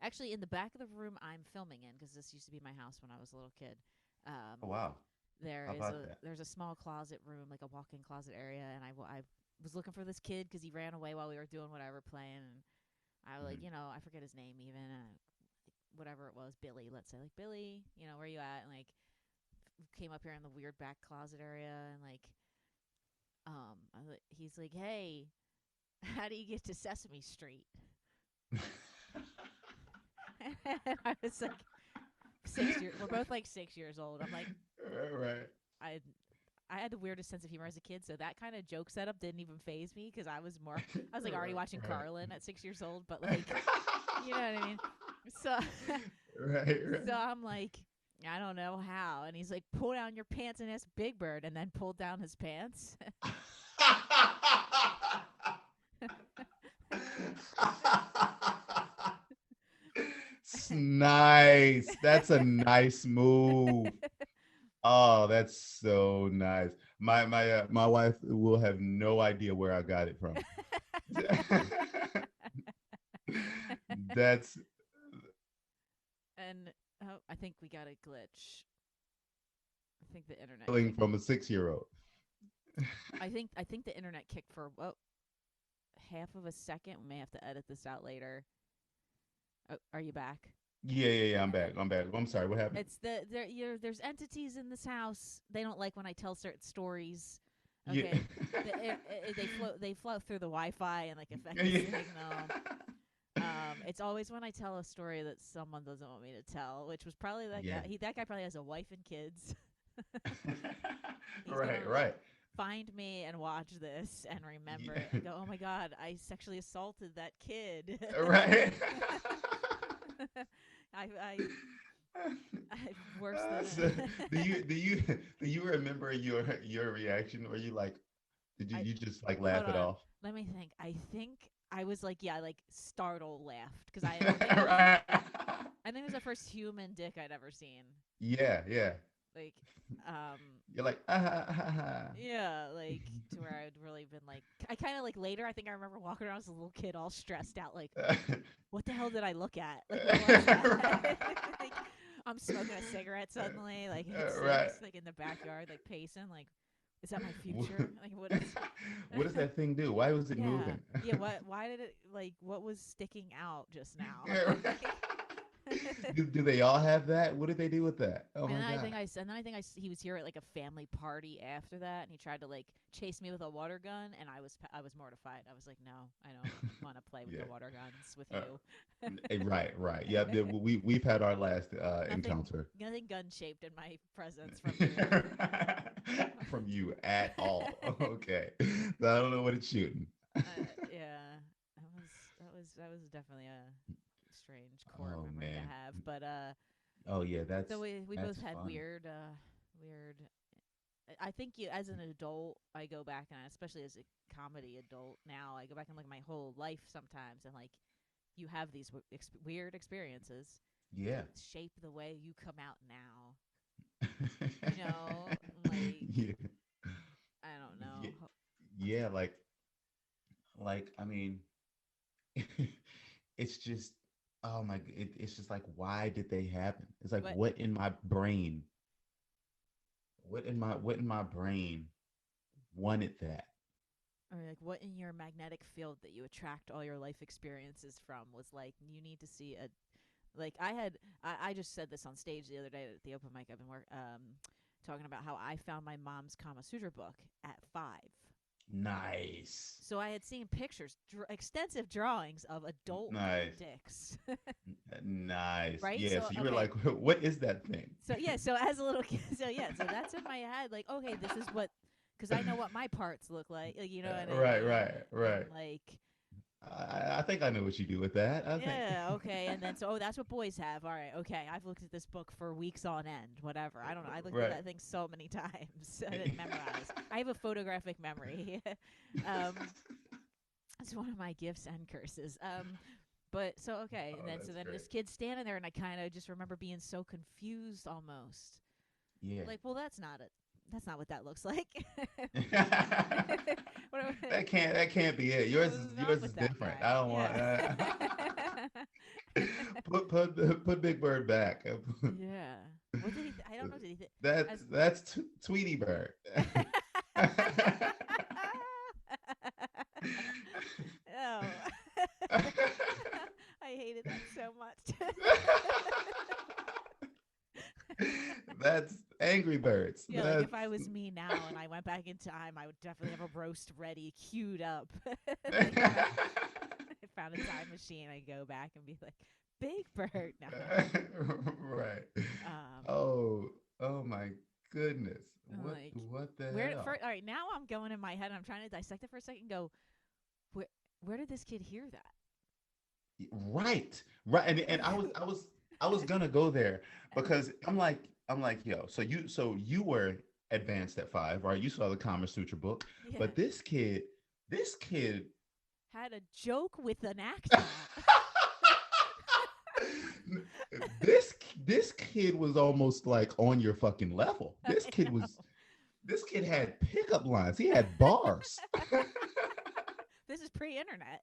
actually in the back of the room I'm filming in because this used to be my house when I was a little kid. Oh, Um, wow. there How is about that? there's a small closet room, like a walk-in closet area, and I was looking for this kid because he ran away while we were doing whatever playing, and I like Mhm. I forget his name even, whatever it was, Billy, let's say, like Billy, where you at, and like came up here in the weird back closet area, and like he's like, hey, how do you get to Sesame Street? And I was like, We're both like 6 years old. I'm like, Right. I I had the weirdest sense of humor as a kid, so that kind of joke setup didn't even phase me because I was like already watching Right. Carlin at 6 years old, but like, you know what I mean? So, Right. so I'm like, I don't know how, and he's like, pull down your pants and ask Big Bird, and then pulled down his pants. Nice. That's a nice move. Oh, that's so nice. My wife will have no idea where I got it from. That's And oh, I think we got a glitch. I think the internet coming kicked. from a 6-year-old. I think the internet kicked for half of a second. We may have to edit this out later. Oh, are you back? Yeah. I'm Okay. back. I'm back. I'm sorry. What happened? It's there's entities in this house. They don't like when I tell certain stories. Yeah. Okay, they float through the Wi-Fi and like affect the Yeah. signal. It's always when I tell a story that someone doesn't want me to tell, which was probably that Yeah. guy. That guy probably has a wife and kids. He's Right. gonna Right. find me and watch this and remember it Yeah. and go, "Oh my God, I sexually assaulted that kid." Right. I worse than So, do you remember your reaction? Or you like did I you just like hold laugh it on. off? Let me think. I think I was like, yeah, like startled laughed because Right. I think it was the first human dick I'd ever seen. Yeah. Like, um, You're like ah. yeah, like to where I'd really been like, I kind of like later. I think I remember walking around as a little kid, all stressed out, like, what the hell did I look at? Like, what was that? Like, I'm smoking a cigarette suddenly, like at Right. 6, like in the backyard, like pacing, like, is that my future? Like, what is? What does that thing do? Why was it Yeah. moving? Yeah. What? Why did it? Like, what was sticking out just now? Yeah, right. Do they all have that? What did they do with that? Oh And my then I god. think he was here at like a family party after that, and he tried to like chase me with a water gun, and I was mortified. I was like, no, I don't want to play with Yeah. the water guns with Uh, you. right. Yeah, we've had our last nothing, encounter. nothing gun shaped in my presence from you. From you at all. Okay. So I don't know what it's shooting. Yeah, that was definitely a strange core Oh memory to man. have, but Oh yeah, so we both that's had fun. weird. I think you, as an adult, I go back and especially as a comedy adult now, I go back and look at my whole life sometimes, and like you have these weird experiences Yeah. that shape the way you come out now. You know, like Yeah. I don't Yeah. know. Yeah, like I mean it's just oh my it's just like why did they happen? It's like What what in my brain wanted that? or like what in your magnetic field that you attract all your life experiences from was like you need to see a like I just said this on stage the other day at the open mic. I've been talking about how I found my mom's Kama Sutra book at 5. Nice. So I had seen pictures, extensive drawings of adult Nice. dicks, Nice. right? Yeah, So so you were okay, like what is that thing? so yeah, so as a little kid, so yeah, so that's in my head. Like, okay, this is what, because I know what my parts look like, you know what I Right, mean? right, And right. like, I think I know what you do with that. I think. yeah, okay, and then so that's what boys have. All right, okay, I've looked at this book for weeks on end. Whatever, I don't know. I looked at Right. that thing so many times. I didn't memorize. I have a photographic memory. um, it's one of my gifts and curses. But so okay, and Oh, then so that's then great. this kid's standing there, and I kind of just remember being so confused almost. Yeah. Like, well, that's not what that looks like. what am I- That can't be it. what was wrong Yours is with that different. I guy? don't want Yeah. put Big Bird back. Yeah. What did he? I don't know. Did he? As That's Tweety Bird. oh, I hated that so much. That's Angry Birds. Yeah, like if I was me now and I went back in time, I would definitely have a roast ready, queued up. Like if I found a time machine, I'd go back and be like, Big Bird. No. Right. Um, Oh, oh my goodness. like What the where hell? first, all right, now I'm going in my head and I'm trying to dissect it for a second and go, where where did this kid hear Right. Right. And that? I was gonna go there because I'm like, yo, so you were advanced at 5, right? You saw the Kama Sutra book, Yeah. but this kid Had a joke with an accent. this this kid was almost like on your fucking level. I know. This kid had pickup lines. He had bars. This is pre-internet.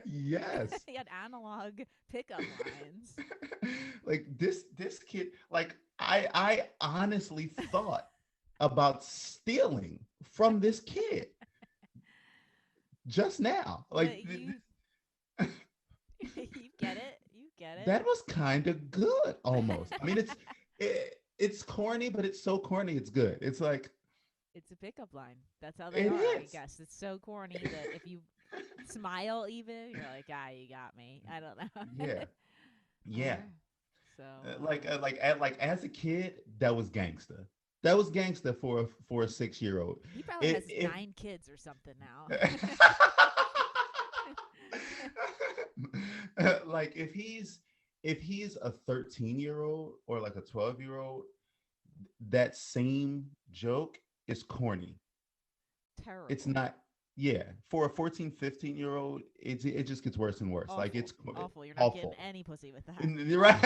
Yes. He had analog pickup lines. Like this kid, like I honestly thought about stealing from this kid just now. Like But you you get it. You get it. that was kind of good almost. I mean it's corny, but it's so corny it's good. It's like It's a pickup line. That's how they it are, I is. guess. It's so corny that if you smile even, you're like, ah, you got me. I don't know. Yeah. Yeah. uh, so Like as a kid, that was gangster. That was gangster for a 6 year old. he probably It has it 9 kids or something now. like if he's a 13-year old or like a 12-year old, that same joke is corny. It's Terrible. not. Yeah, for a 14, 15-year old, it just gets worse and worse. Like Awful. it's Awful. You're not getting awful. any pussy with that. And you're right.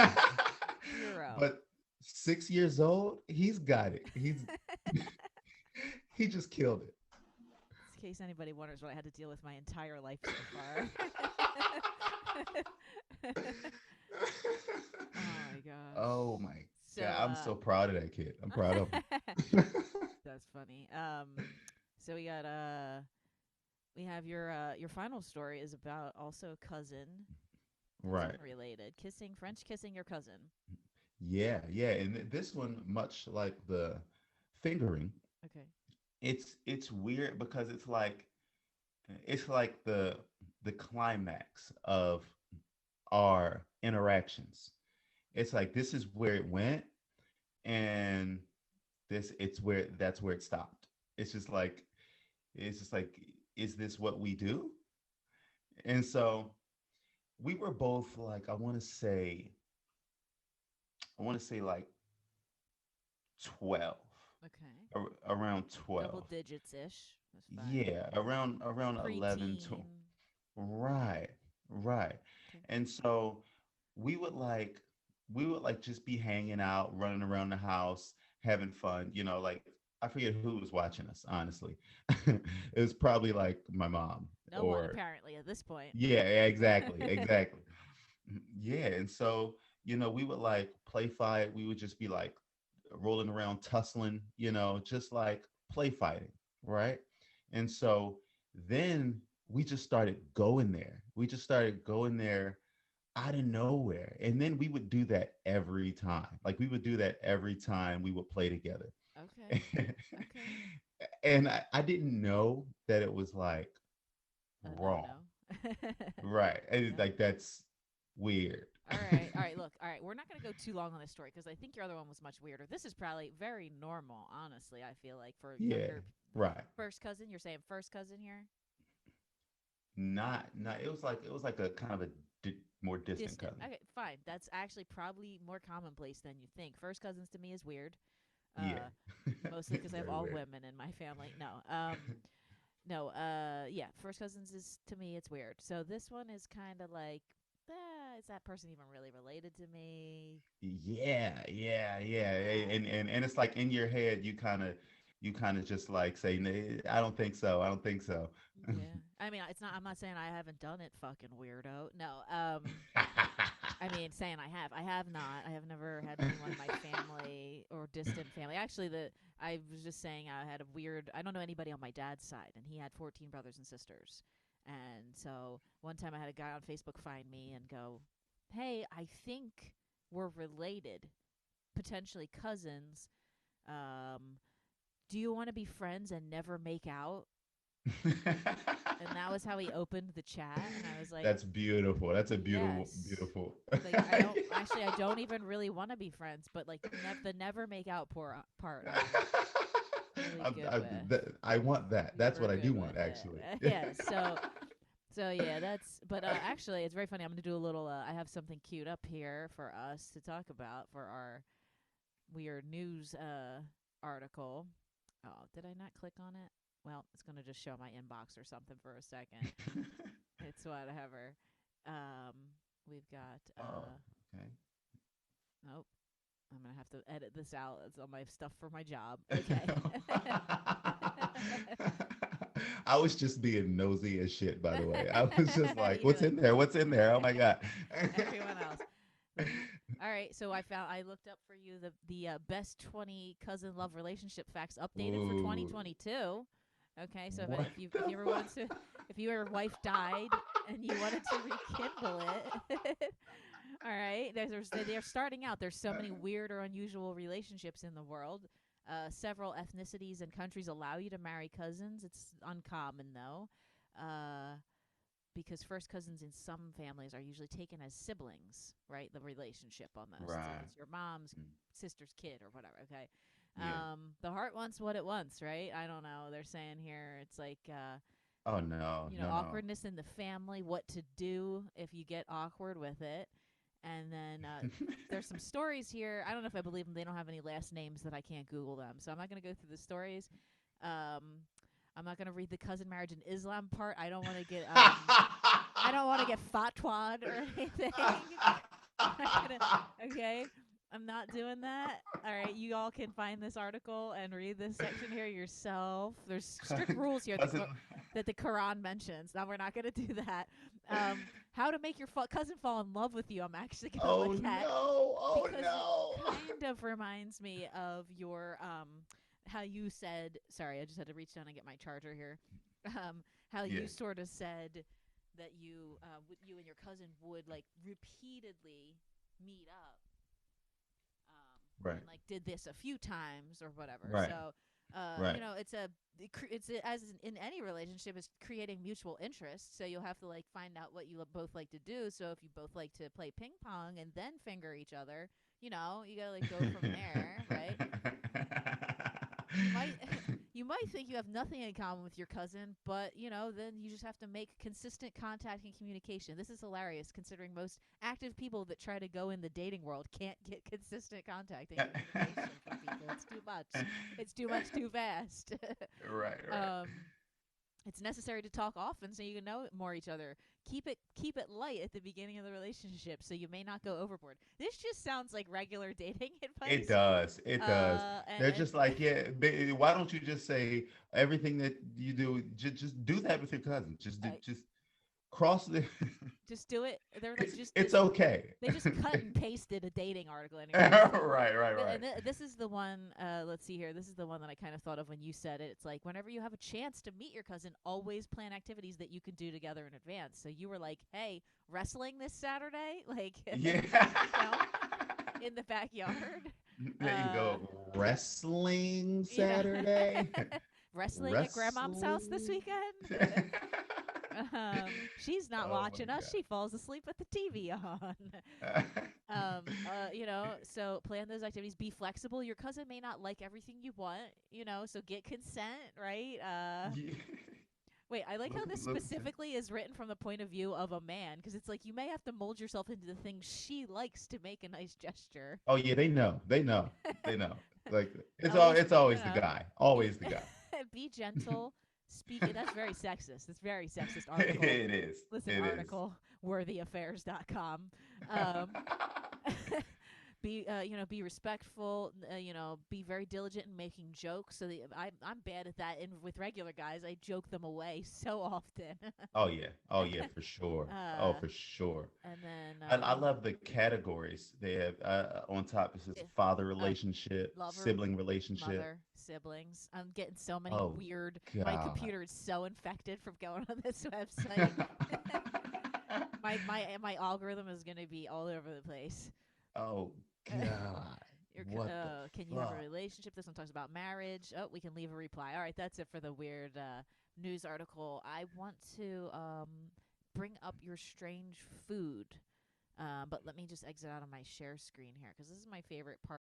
Zero. But 6 years old, he's got it. He just killed it. In case anybody wonders what I had to deal with my entire life so far. Oh my gosh. Oh my So god, I'm so proud of that kid. I'm proud of him. that's funny. So we have your final story is about also cousin Right. related. French kissing your cousin. Yeah, yeah. And this one, much like the fingering, Okay. it's weird because it's like the climax of our interactions. It's like this is where it went, and this it's where that's where it stopped. It's just like it's just like, is this what we do? And so we were both like, I want to say like 12, Okay. around Double 12. digits ish. That's fine. Yeah, around 11 to Preteen. right, right. Okay. And so we would like we would like just be hanging out, running around the house, having fun, like I forget who was watching us, honestly. It was probably like my mom No one or apparently at this point. yeah, yeah, exactly, exactly. Yeah, and so we would like play fight. We would just be like rolling around, tussling, just like play fighting, right? And so then we just started going there. We just started going there out of nowhere, and then we would do that every time. Like we would do that every time we would play together. Okay. Okay. And I didn't know that it was like A no wrong, no. right? And No. like that's weird. All right. All right. Look. All right. We're not going to go too long on this story because I think your other one was much weirder. This is probably very normal, honestly. I feel like for Yeah, younger right. first cousin. You're saying first cousin here? Not it was like a kind of a more distant Distant. cousin. Okay. Fine. That's actually probably more commonplace than you think. First cousins to me is weird. Yeah. Uh, Mostly because I have Very all weird. women in my family. No. No. Yeah. First cousins is to me it's weird. So this one is kind of like, is that person even really related to me? Yeah, yeah, yeah. Uh, And it's like in your head you kind of just like say, "Nah, I don't think so. I don't think so." yeah. I mean, it's not. I'm not saying I haven't done it, fucking weirdo. No. I mean, saying I have. I have not. I have never had anyone in my family or distant family. Actually, I was just saying I had a weird. I don't know anybody on my dad's side, and he had 14 brothers and sisters. And so one time I had a guy on Facebook find me and go, "Hey, I think we're related, potentially cousins. Um, do you want to be friends and never make out?" And that was how he opened the chat, and I was like, That's beautiful. That's a beautiful, yes. beautiful. Like I don't even really want to be friends, but like the never make out part I'm really good with. I want that. We That's were what I good do want, with it. actually. Yeah, so yeah, that's but actually it's very funny. I'm going to do a little I have something queued up here for us to talk about for our weird news article. Oh, did I not click on it? Well, it's going to just show my inbox or something for a second. It's whatever. Um, we've got. Oh, okay. Nope. I'm gonna have to edit this out. It's all my stuff for my job. Okay. I was just being nosy as shit, by the way. I was just like, You're what's like in there? What's in there? Oh my God. everyone else. All right, so I looked up for you the best 20 cousin love relationship facts updated for Ooh, 2022. Okay, so what if the you ever wanted fuck? to, if your wife died and you wanted to rekindle it, all right, they're starting out. There's so many weird or unusual relationships in the world. Several ethnicities and countries allow you to marry cousins. It's uncommon though. Uh, because first cousins in some families are usually taken as siblings, right? The relationship almost. It's like Right. it's your mom's Mm, sister's kid or whatever, okay? yeah. The heart wants what it wants, right? I don't know. They're saying here it's like Oh no, no, no. awkwardness in the family, what to do if you get awkward with it. And then there's some stories here. I don't know if I believe them. They don't have any last names that I can't Google them. So I'm not going to go through the stories. Um, I'm not going to read the cousin marriage in Islam part. I don't want to get I don't want to get fatwad or anything. I'm not gonna. Okay, I'm not doing that. All right, you all can find this article and read this section here yourself. There's strict rules here Cousin. that the Quran mentions. Now we're not gonna do that. How to make your cousin fall in love with you? I'm actually gonna Oh look at no. Oh because it no. kind of reminds me of your how you said. Sorry, I just had to reach down and get my charger here. How Yeah. you sort of said that you and your cousin would like repeatedly meet up Right. and like did this a few times or whatever. Right. So Right. as in any relationship, it's creating mutual interest. So you'll have to like find out what you both like to do. So if you both like to play ping pong and then finger each other, you gotta like go from there, right? You might you might think you have nothing in common with your cousin, but then you just have to make consistent contact and communication. This is hilarious considering most active people that try to go in the dating world can't get consistent contact and communication from people. It's too much. It's too much too fast. Right. Right. um it's necessary to talk often so you can know more each other. Keep it light at the beginning of the relationship so you may not go overboard. This just sounds like regular dating It advice. does. It does. They're And just like, yeah. Why don't you just say everything that you do? Just do that with your cousin. Just cross the. just do it. They're like It's okay. they just cut and pasted a dating article in here. Right. Right. And Right. this is the one. Let's see here. This is the one that I kind of thought of when you said it. It's like whenever you have a chance to meet your cousin, always plan activities that you can do together in advance. So you were like, "Hey, wrestling this Saturday, like, Yeah. in the backyard." There you Uh, go. Wrestling you know, Saturday. wrestling at grandmom's house this Wrestling. weekend. She's not Oh my watching us. She falls asleep with the TV on. God. So plan those activities. Be flexible. Your cousin may not like everything you want, so get consent, right? Yeah. Wait, I like how this Look. specifically is written from the point of view of a man because it's like you may have to mold yourself into the things she likes to make a nice gesture. Oh yeah, they know. They know. They know. Like Always, it's always the guy. be Always the guy. be gentle. Speak. That's very sexist. It's very sexist article. It is. Listen, It is. article worthyaffairs.com. Um, be respectful. Be very diligent in making jokes. So I'm bad at that. And with regular guys, I joke them away so often. Oh yeah. Oh yeah, for sure. Oh, uh, for sure. and then I love the categories they have on top. It says eh, father uh, relationship, lover, sibling relationship. mother, siblings. I'm getting so many Oh weird. My God. computer is so infected from going on this website. my algorithm is going to be all over the place. Oh God. What the Can you have a fuck? relationship? This one talks about marriage. Oh, we can leave a reply. All right, that's it for the weird news article. I want to bring up your strange food. But let me just exit out of my share screen here because this is my favorite part.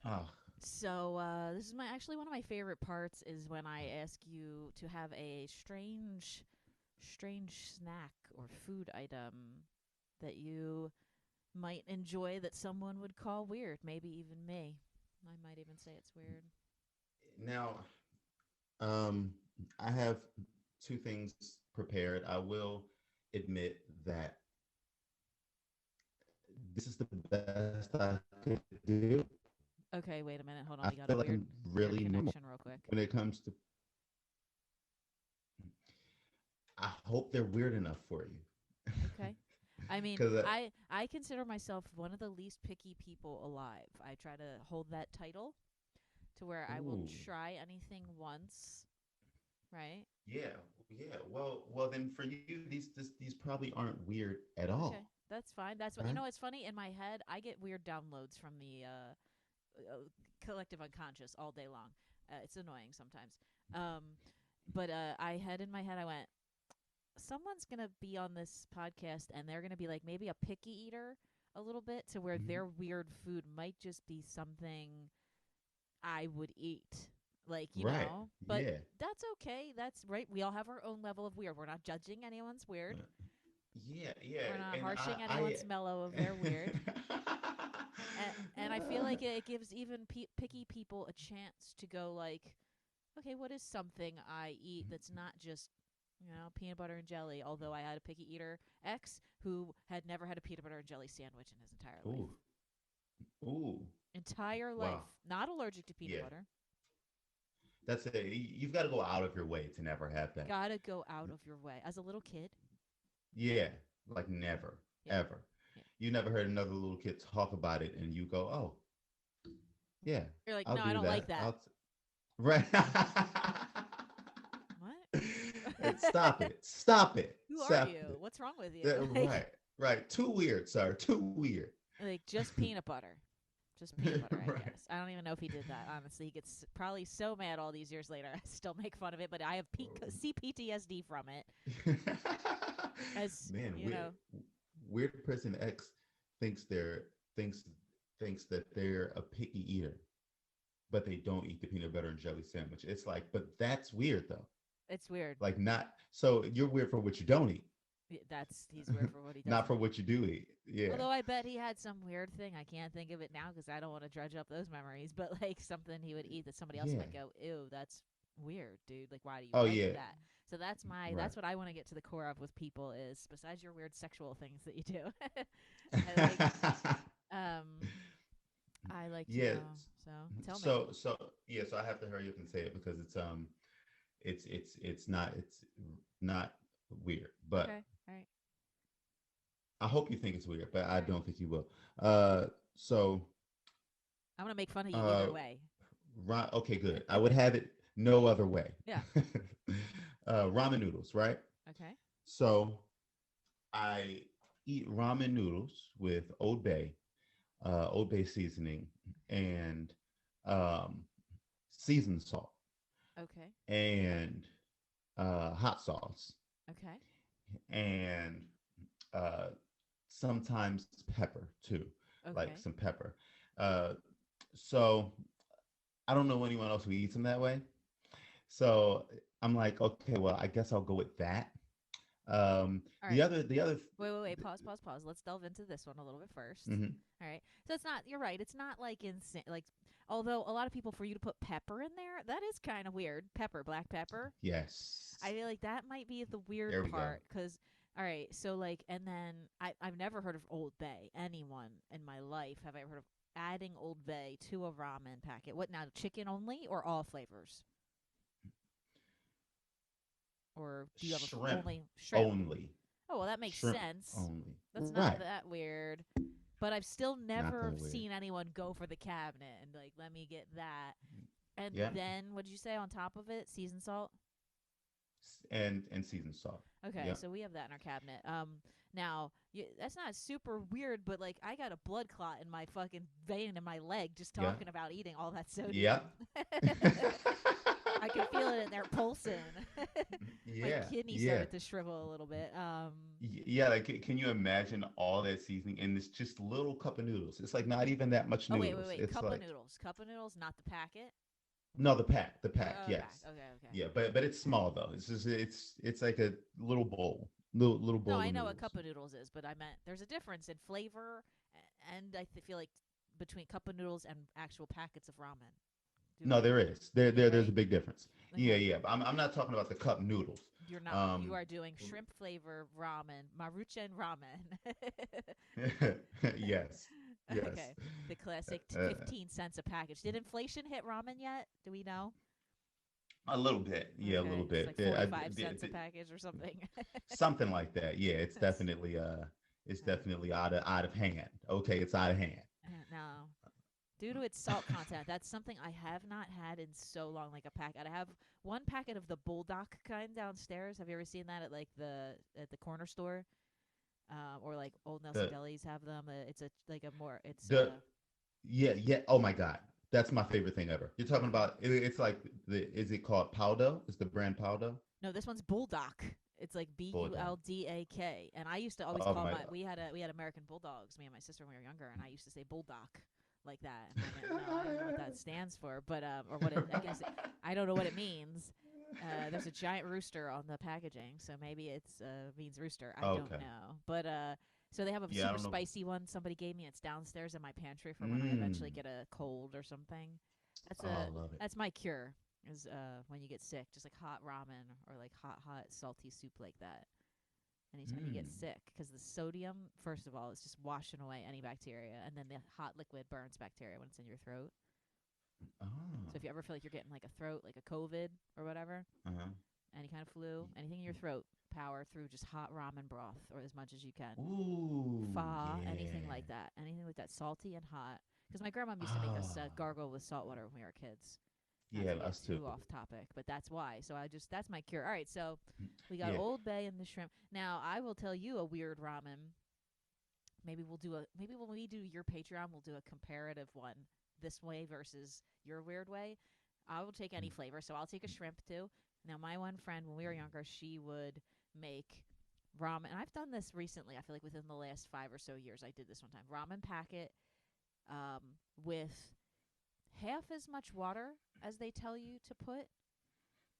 Oh, So this is my actually one of my favorite parts is when I ask you to have a strange snack or food item that you might enjoy that someone would call weird, maybe even me. I might even say it's weird. now, um, I have two things prepared. I will admit that this is the best I could do. Okay, wait a minute. Hold on. I We got a feel like I'm weird really normal connection real quick. when it comes to. I hope they're weird enough for you, Okay. I mean, because I consider myself one of the least picky people alive. I try to hold that title to where I will ooh, try anything once, right? yeah, yeah. Well, then for you, these probably aren't weird at all, Okay, that's fine. That's what right? you know. It's funny in my head. I get weird downloads from the collective unconscious all day long. It's annoying sometimes. Um, but I had in my head. I went, someone's gonna be on this podcast and they're gonna be like maybe a picky eater a little bit to where Mhm. their weird food might just be something I would eat. Like, Right. but Yeah. that's okay. That's right. We all have our own level of weird. We're not judging anyone's weird. Uh, Yeah, yeah, We're not and harshing I anyone's mellow of their weird. And I feel like it gives even picky people a chance to go like, okay, what is something I eat that's not just peanut butter and jelly? Although I had a picky eater ex who had never had a peanut butter and jelly sandwich in his entire life. ooh, ooh, Entire life. wow, Not allergic to peanut yeah. butter. That's it. You've got to go out of your way to never have that. Gotta go out of your way. As a little kid. Yeah, like never, Yeah. ever. Yeah. You never heard another little kid talk about it, and you go, "Oh, yeah, You're like, I'll no, I do don't like that." that. Right. What? Stop it! Stop it! Who are Stop you? it! What's wrong with you? Right, right. Too weird, sir. Too weird. Like just peanut butter. Just peanut butter, I Right. guess. I don't even know if he did that. Honestly, he gets probably so mad all these years later. I still make fun of it, but I have CPTSD from it. As Man, you know, weird person X thinks they're thinks thinks that they're a picky eater, but they don't eat the peanut butter and jelly sandwich. It's like, but that's weird though. it's weird. Like not so you're weird for what you don't eat, That's he's weird for what he not doesn't for eat. what you do eat. Yeah. Although I bet he had some weird thing. I can't think of it now because I don't want to dredge up those memories. But like something he would eat that somebody else Yeah. might go, "Ew, that's weird, dude. Like, why do you Oh like yeah. that?" So that's Right. that's what I want to get to the core of with people is besides your weird sexual things that you do. I like um I like to Yeah. know. So tell me. So yeah, so I have to hurry up and say it because it's not weird, but Okay. All right. I hope you think it's weird, but I All right. don't think you will. Uh, so, I'm gonna make fun of you uh, either way. right, okay, good. I would have it no other way. Yeah. Ramen noodles, right? Okay. So I eat ramen noodles with Old Bay seasoning, and um, seasoned salt, Okay. and hot sauce, Okay. and uh, sometimes pepper too, like Okay. some pepper. Uh, so I don't know anyone else who eats them that way. So I'm like, okay, well, I guess I'll go with that. All right. The other, Wait. Pause. Let's delve into this one a little bit first. mhm, All right. So it's not. You're right. It's not like insane. Like, although a lot of people, for you to put pepper in there, that is kind of weird. Pepper, black pepper. I yes, feel like that might be the weird there we go. part. Cause, all right. So like, and then I've never heard of Old Bay. Anyone in my life have I heard of adding Old Bay to a ramen packet? What now? Chicken only or all flavors? Or do you have Shrimp only shrimp? only, Oh, well, that makes shrimp sense. only. That's not Right, that weird. But I've still not never that weird. seen anyone go for the cabinet and like, let me get that. And Yeah, then what did you say on top of it? Seasoned salt. and seasoned salt. Okay, Yep. so we have that in our cabinet. Now, that's not super weird, but like I got a blood clot in my fucking vein in my leg just Yeah. talking about eating all that sodium. Yeah. I can feel it in there pulsing. My Yeah. kidney Yeah. started to shrivel a little bit. Yeah, like can you imagine all that seasoning in this just little cup of noodles? It's like not even that much Oh wait, wait, noodles. wait. It's like Cup of noodles, not the packet. no, the pack, Oh, yes. okay, okay. Yeah, but it's small though. It's just it's like a little bowl, little No, bowl I of know what noodles. cup of noodles is, but I meant there's a difference in flavor, and feel like between cup of noodles and actual packets of ramen. Do No, I? there is. Yeah, There's a right. big difference. Yeah, Okay. yeah. But I'm not talking about the cup noodles. You're not. You Um, are doing shrimp flavor ramen, maruchan ramen. yes, yes. Okay, the classic Uh, 15 cents a package. Did inflation hit ramen yet? Do we know? a little bit. Yeah, a little Okay, it's like bit. 45 cents a package or something. Something like that. Yeah, That's it's uh, definitely out of hand. Okay, it's out of hand. no. Due to its salt content, that's something I have not had in so long. Like a packet, I have one packet of the bulldog kind downstairs. Have you ever seen that at the corner store, or like Old Nelson The Delis have them? It's a like a more it's the yeah, yeah. Oh my God, that's my favorite thing ever. You're talking okay. about it's like is it called Powdo? Is the brand Powdo? No, this one's bulldog. It's like Bulldog. Buldak. And I used to always Oh call my. we had American bulldogs, me and my sister when we were younger, and I used to say bulldog like that. And I didn't know what that stands for, but or what it I guess I don't know what it means. There's a giant rooster on the packaging, so maybe it's means rooster. I don't Okay. know. But so they have a Yeah, I super don't know. spicy one somebody gave me. It's downstairs in my pantry for when I eventually Mm. get a cold or something. That's Oh, a I love it. that's my cure is when you get sick, just like hot ramen or like hot salty soup like that. Anytime you get Mm. sick, because the sodium, first of all, is just washing away any bacteria, and then the hot liquid burns bacteria when it's in your throat. Oh. So if you ever feel like you're getting like a throat, like a COVID or whatever, Uh-huh. any kind of flu, anything in your throat, power through just hot ramen broth or as much as you can. Ooh, Pho, yeah. anything like that, salty and hot. Because my grandma used to make us Ah, gargle with salt water when we were kids. Not yeah, to get us too. too off topic, but that's why. So that's my cure. All right, so we got Yeah. Old Bay and the shrimp. Now I will tell you a weird ramen. Maybe when we do your Patreon, we'll do a comparative one this way versus your weird way. I will take any flavor, so I'll take a shrimp too. Now my one friend when we were younger, she would make ramen. And I've done this recently. I feel like within the last 5 or so years, I did this one time. Ramen packet um, with half as much water as they tell you to put,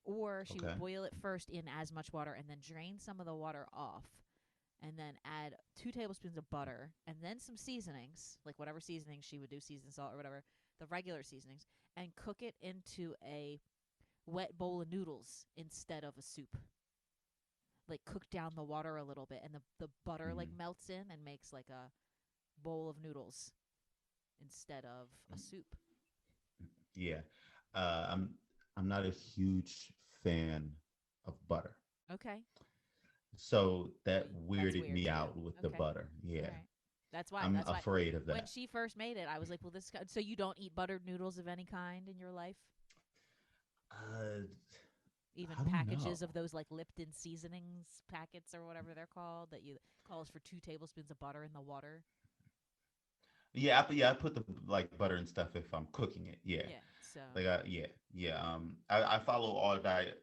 or she Okay. would boil it first in as much water and then drain some of the water off and then add 2 tablespoons of butter and then some seasonings, like whatever seasonings she would do, seasoned salt or whatever, the regular seasonings, and cook it into a wet bowl of noodles instead of a soup. Like cook down the water a little bit and the butter like Hmm. melts in and makes like a bowl of noodles instead of a soup. Yeah. Uh, I'm I'm not a huge fan of butter. Okay. So that That's weirded weird me to you. out with the Okay. butter. All Yeah. right. That's why. I'm That's why. afraid of When that. she first made it, I was like, "Well, so you don't eat buttered noodles of any kind in your life, Uh, even I don't know. packages of those like Lipton seasonings packets or whatever they're called that you calls for 2 tablespoons of butter in the water." Yeah, I put the like butter and stuff if I'm cooking it. Yeah. Yeah. So Yeah, yeah. I follow all diet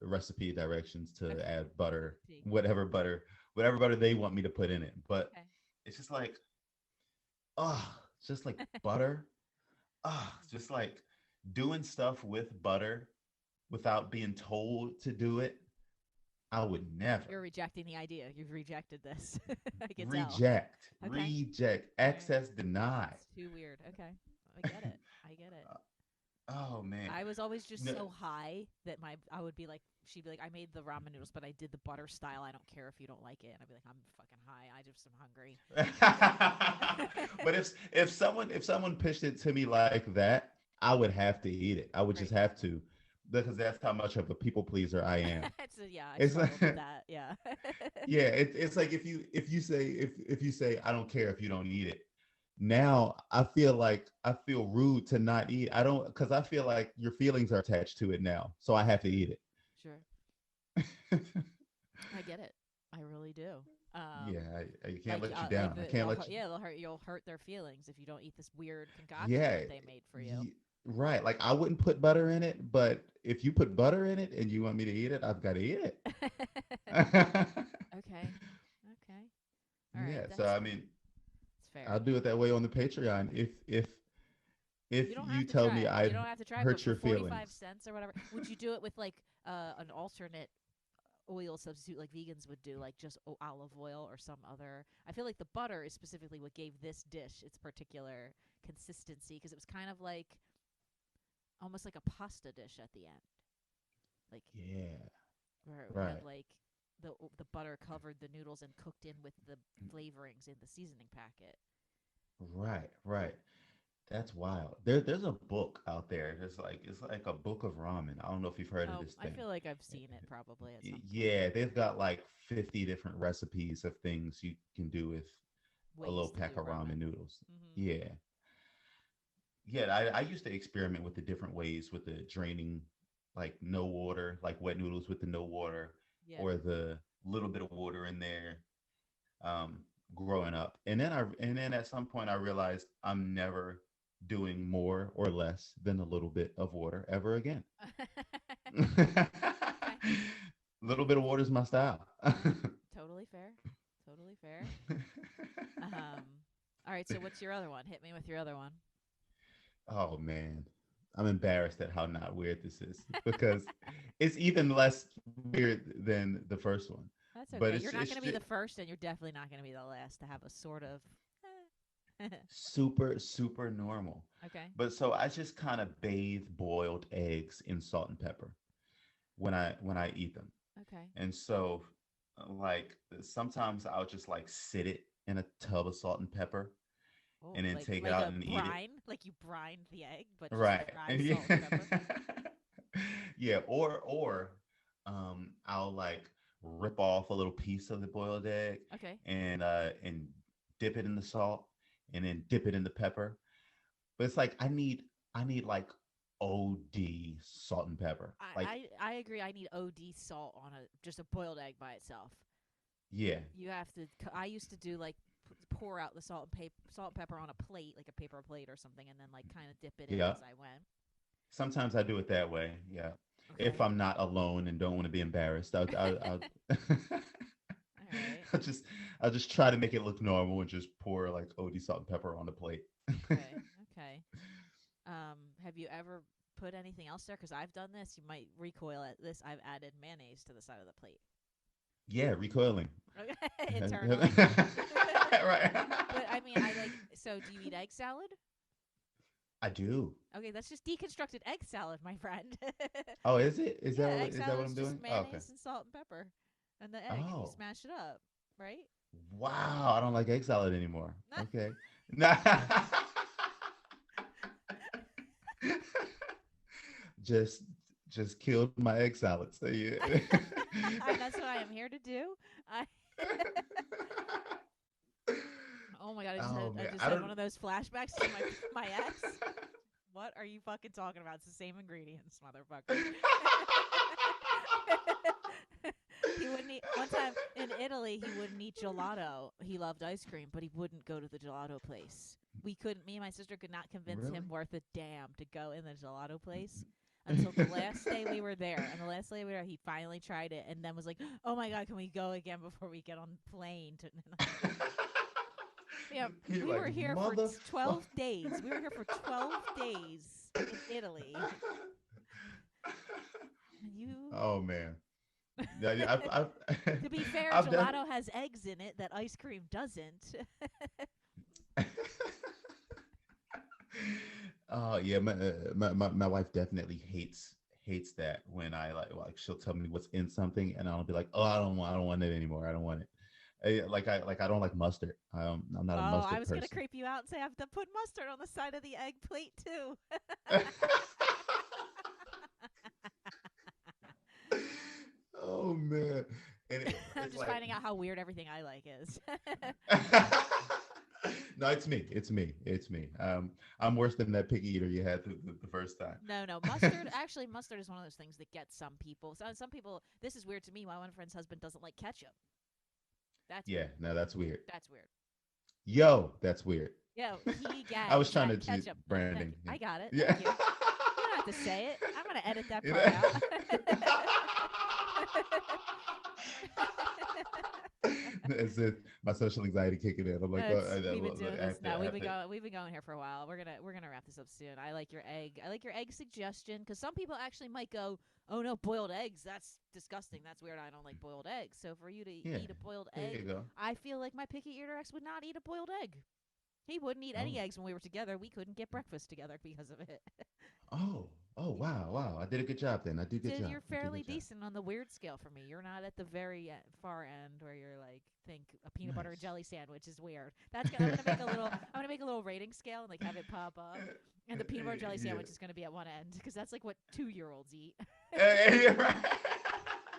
recipe directions to okay. add butter, See. whatever butter they want me to put in it. But Okay. it's just like, it's just like butter. Just like doing stuff with butter without being told to do it. I would You're never rejecting the idea. You've rejected this. I can tell. Okay. reject, All right. access denied. It's too weird. Okay. I get it. I get it. Oh man, I was always just no. so high that I would be like she'd be like I made the ramen noodles but I did the butter style. I don't care if you don't like it. And I'd be like I'm fucking high. I just am hungry. But if someone pitched it to me like that, I would have to eat it. I would just Right. have to because that's how much of a people pleaser I am. Yeah, I It's like struggled with that. Yeah. yeah, it's like if you say I don't care if you don't eat it. Now I feel rude to not eat. I don't because I feel like your feelings are attached to it now, so I have to eat Sure. it. I get it. I really do. Yeah, I can't Like let you like down. I can't let you. yeah, they'll hurt, you'll hurt their feelings if you don't eat this weird concoction Yeah, that they made for you. right. Like I wouldn't put butter in it, but if you put butter in it and you want me to eat it, I've got to eat it. Okay. Okay. All right, Yeah. So that's I mean, fair. I'll do it that way on the Patreon if You don't have you to tell try me it. You I'd don't have to try it, but hurt for your 45 feelings. cents or whatever, would you do it with like an alternate oil substitute like vegans would do, like just olive oil or some other? I feel like the butter is specifically what gave this dish its particular consistency because it was kind of like almost like a pasta dish at the end. Like Yeah. where it had Right. like the butter covered the noodles and cooked in with the flavorings in the seasoning packet. Right. Right. That's wild. There's a book out there. It's like a book of ramen. I don't know if you've heard of Oh, this I thing. feel like I've seen it probably at some point. Yeah, they've got like 50 different recipes of things you can do with a little Ways to pack do of ramen ramen. noodles. Mm-hmm. Yeah. Yeah, I used to experiment with the different ways with the draining, like no water, like wet noodles with the no water, Yeah. or the little bit of water in there. Um, growing up, and then at some point I realized I'm never doing more or less than a little bit of water ever again. Okay. Little bit of water is my style. Totally fair. Totally fair. All right, so what's your other one? Hit me with your other one. Oh man, I'm embarrassed at how not weird this is because it's even less weird than the first one. That's But okay. it's You're not it's going to be just the first, and you're definitely not going to be the last to have a sort of. super super normal. Okay. But so I just kind of bathe boiled eggs in salt and pepper when I eat them. Okay. And so like sometimes I'll just like sit it in a tub of salt and pepper Oh, and then like take it like out a and eat it. brine, like you brined the egg, but just Right. dry Yeah. salt and pepper. Yeah. Or I'll like rip off a little piece of the boiled egg Okay. and dip it in the salt and then dip it in the pepper. But it's like I need like OD salt and pepper. Like I agree. I need OD salt on a just a boiled egg by itself. yeah. You have to. I used to do like pour out the salt and pepper on a plate, like a paper plate or something, and then like kind of dip it in Yeah. as I went. Sometimes I do it that way. Yeah. If Okay. I'm not alone and don't want to be embarrassed, All right. I'll just I'll just try to make it look normal and just pour like OD salt and pepper on the plate. Okay. Okay. Have you ever put anything else there? Because I've done this. You might recoil at this. I've added mayonnaise to the side of the plate. Yeah, recoiling. Okay. Internally. Right. But I mean, I like. So, do you eat egg salad? I do. Okay, that's just deconstructed egg salad, my friend. Oh, is it? Is Yeah, that what egg is that salad what is I'm just doing? Oh, okay. mayonnaise and salt and pepper, and the egg, and you Oh, smash it up, right? wow. I don't like egg salad anymore. Okay. Nah. just just killed my egg salad. So yeah. That's what I am here to do. I Oh my god, Oh I man, just I had don't. one of those flashbacks to my ex. What are you fucking talking about? It's the same ingredients, motherfucker. He wouldn't eat one time in Italy. He wouldn't eat gelato. He loved ice cream, but he wouldn't go to the gelato place. We couldn't. Me and my sister could not convince him Really? worth a damn to go in the gelato place until the last day we were there. And the last day we were there, he finally tried it, and then was like, "Oh my god, can we go again before we get on the plane?" To, and I was like, yeah, You're we like were here for motherfucker. 12 days. We were here for 12 days in Italy. You Oh man. Yeah, yeah, I've To be fair, I've def- gelato has eggs in it that ice cream doesn't. Oh yeah, my wife definitely hates that when I like she'll tell me what's in something and I'll be like, oh, I don't want it anymore. I don't want it. I don't like mustard. I'm not a Oh, I mustard was gonna person. creep you out and say I have to put mustard on the side of the egg plate too. Oh man, and I'm it's just like finding out how weird everything I like is. no, it's me. I'm worse than that pig eater you had the first time. No, no, mustard. Actually, mustard is one of those things that gets some people. So some people, this is weird to me. My one friend's husband doesn't like ketchup. That's Yeah, weird. no, that's weird. That's weird. Yo, that's weird. Yo, he I was gags trying to at do ketchup. Oh, branding. thank you. Yeah. I got it. Yeah. Thank you. You don't have to say it. I'm gonna edit that You part know? out. It's it, my social anxiety kicking in. I'm like, oh, It's we've been look, doing I this have to, now. I have to. We've been going here for a while. We're gonna wrap this up soon. I like your egg. I like your egg suggestion because some people actually might go, "Oh no, boiled eggs. That's disgusting. That's weird. I don't like boiled eggs." So for you to Yeah, eat a boiled there you egg, go. I feel like my picky eater ex would not eat a boiled egg. He wouldn't eat any Oh, eggs when we were together. We couldn't get breakfast together because of it. oh, oh, wow, wow. I did a good job then. I do a good job. You're I do a fairly good job. decent on the weird scale for me. You're not at the very far end where you're like think a peanut butter and Nice. jelly sandwich is weird. That's gonna, I'm gonna make a little rating scale and like have it pop up. And the peanut butter jelly Yeah. sandwich is gonna be at one end because that's like what 2-year-olds eat. Yeah, right.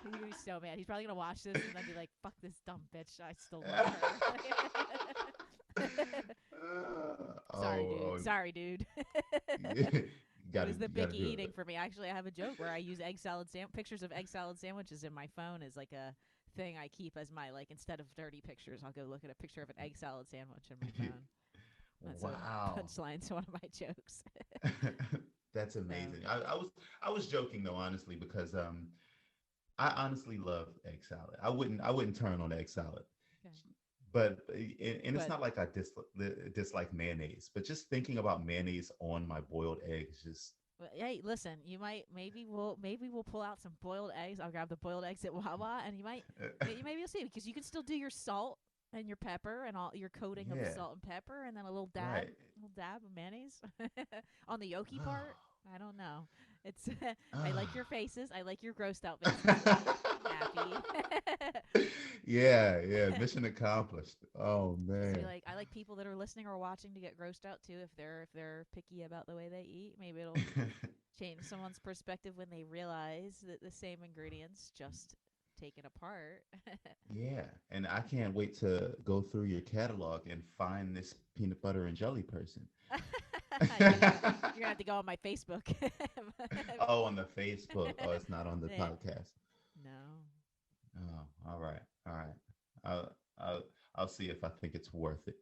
He's gonna be so mad. He's probably gonna watch this and then be like, "Fuck this dumb bitch. I still love her." Sorry, Oh, dude. Sorry, dude. yeah. It was the You gotta picky do eating it. for me. Actually, I have a joke where I use pictures of egg salad sandwiches in my phone as like a thing I keep as my like instead of dirty pictures, I'll go look at a picture of an egg salad sandwich in my phone. That's a Wow. punchline to one of my jokes. That's So, amazing. I was joking though, honestly, because I honestly love egg salad. I wouldn't turn on egg salad, okay. but and it's But not like I dislike mayonnaise, but just thinking about mayonnaise on my boiled eggs, just hey, listen, you might maybe we'll pull out some boiled eggs. I'll grab the boiled eggs at Wawa, and maybe you'll see because you can still do your salt and your pepper and all your coating of yeah, salt and pepper, and then a right. little dab of mayonnaise on the yolky part. I don't know. It's I Ah. like your faces. I like your grossed out faces. It makes me happy. Yeah, yeah, mission accomplished. Oh See, man. like I like people that are listening or watching to get grossed out too. If they're picky about the way they eat, maybe it'll change someone's perspective when they realize that the same ingredients just taken apart. Yeah, and I can't wait to go through your catalog and find this peanut butter and jelly person. You're gonna have to go on my Facebook. Oh, on the Facebook. Oh, it's not on the Yeah. podcast. No. Oh, all right, all right. I'll I'll see if I think it's worth it.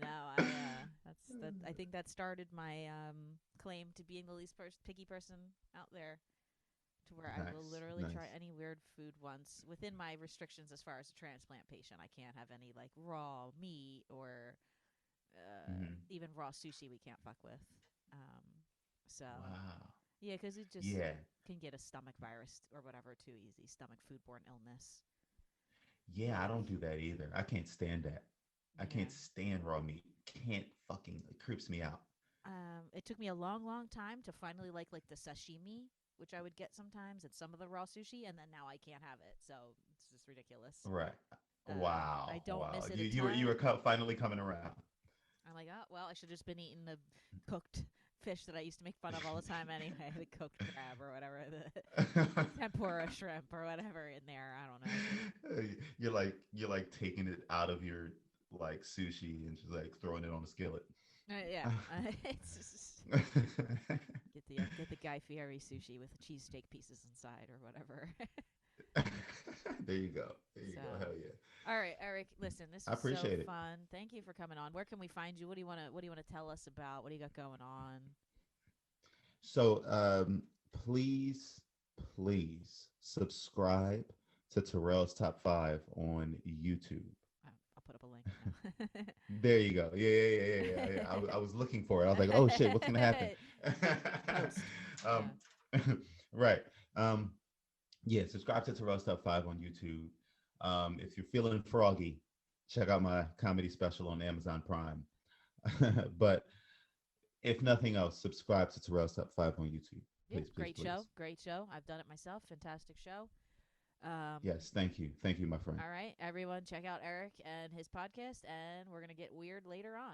No, I think that started my claim to being the least picky person out there. To where I will Nice, literally try nice. any weird food once within my restrictions as far as a transplant patient. I can't have any like raw meat or Hmm. even raw sushi we can't fuck with. Um, so Wow. yeah, because it just Yeah, can get a stomach virus or whatever too easy, stomach foodborne illness. yeah. I But don't do that either. I can't stand that. I yeah, can't stand raw meat. Can't fucking. It creeps me out. it took me a long time to finally like the sashimi, which I would get sometimes, and some of the raw sushi, and then now I can't have it. So it's just ridiculous. Right. I Wow. don't Wow. miss it a You were ton. finally coming around. I'm like, oh well, I should just been eating the cooked fish that I used to make fun of all the time anyway, the cooked crab or whatever, the tempura shrimp or whatever in there. I don't know. You're like taking it out of your like sushi and just like throwing it on the skillet. Yeah, it's just get the Guy Fieri sushi with the cheesesteak pieces inside or whatever. There you go. There you So, go. Hell yeah. all right, Eric, listen, this I was so appreciate it. fun. Thank you for coming on. Where can we find you? What do you want to tell us about? What do you got going on? So please, please subscribe to Terrell's Top 5 on YouTube. I'll put up a link now. There you go. Yeah. I was looking for it. I was like, oh shit, what's gonna happen? Post. um, Yeah. right. Um, yeah, subscribe to Terrell's Top 5 on YouTube. If you're feeling froggy, check out my comedy special on Amazon Prime. But if nothing else, subscribe to Terrell's Top 5 on YouTube. Yeah, Please, please, great please. show. Great show. I've done it myself. Fantastic show. Um, Yes, thank you. Thank you, my friend. all right, everyone, check out Eric and his podcast, and we're going to get weird later on.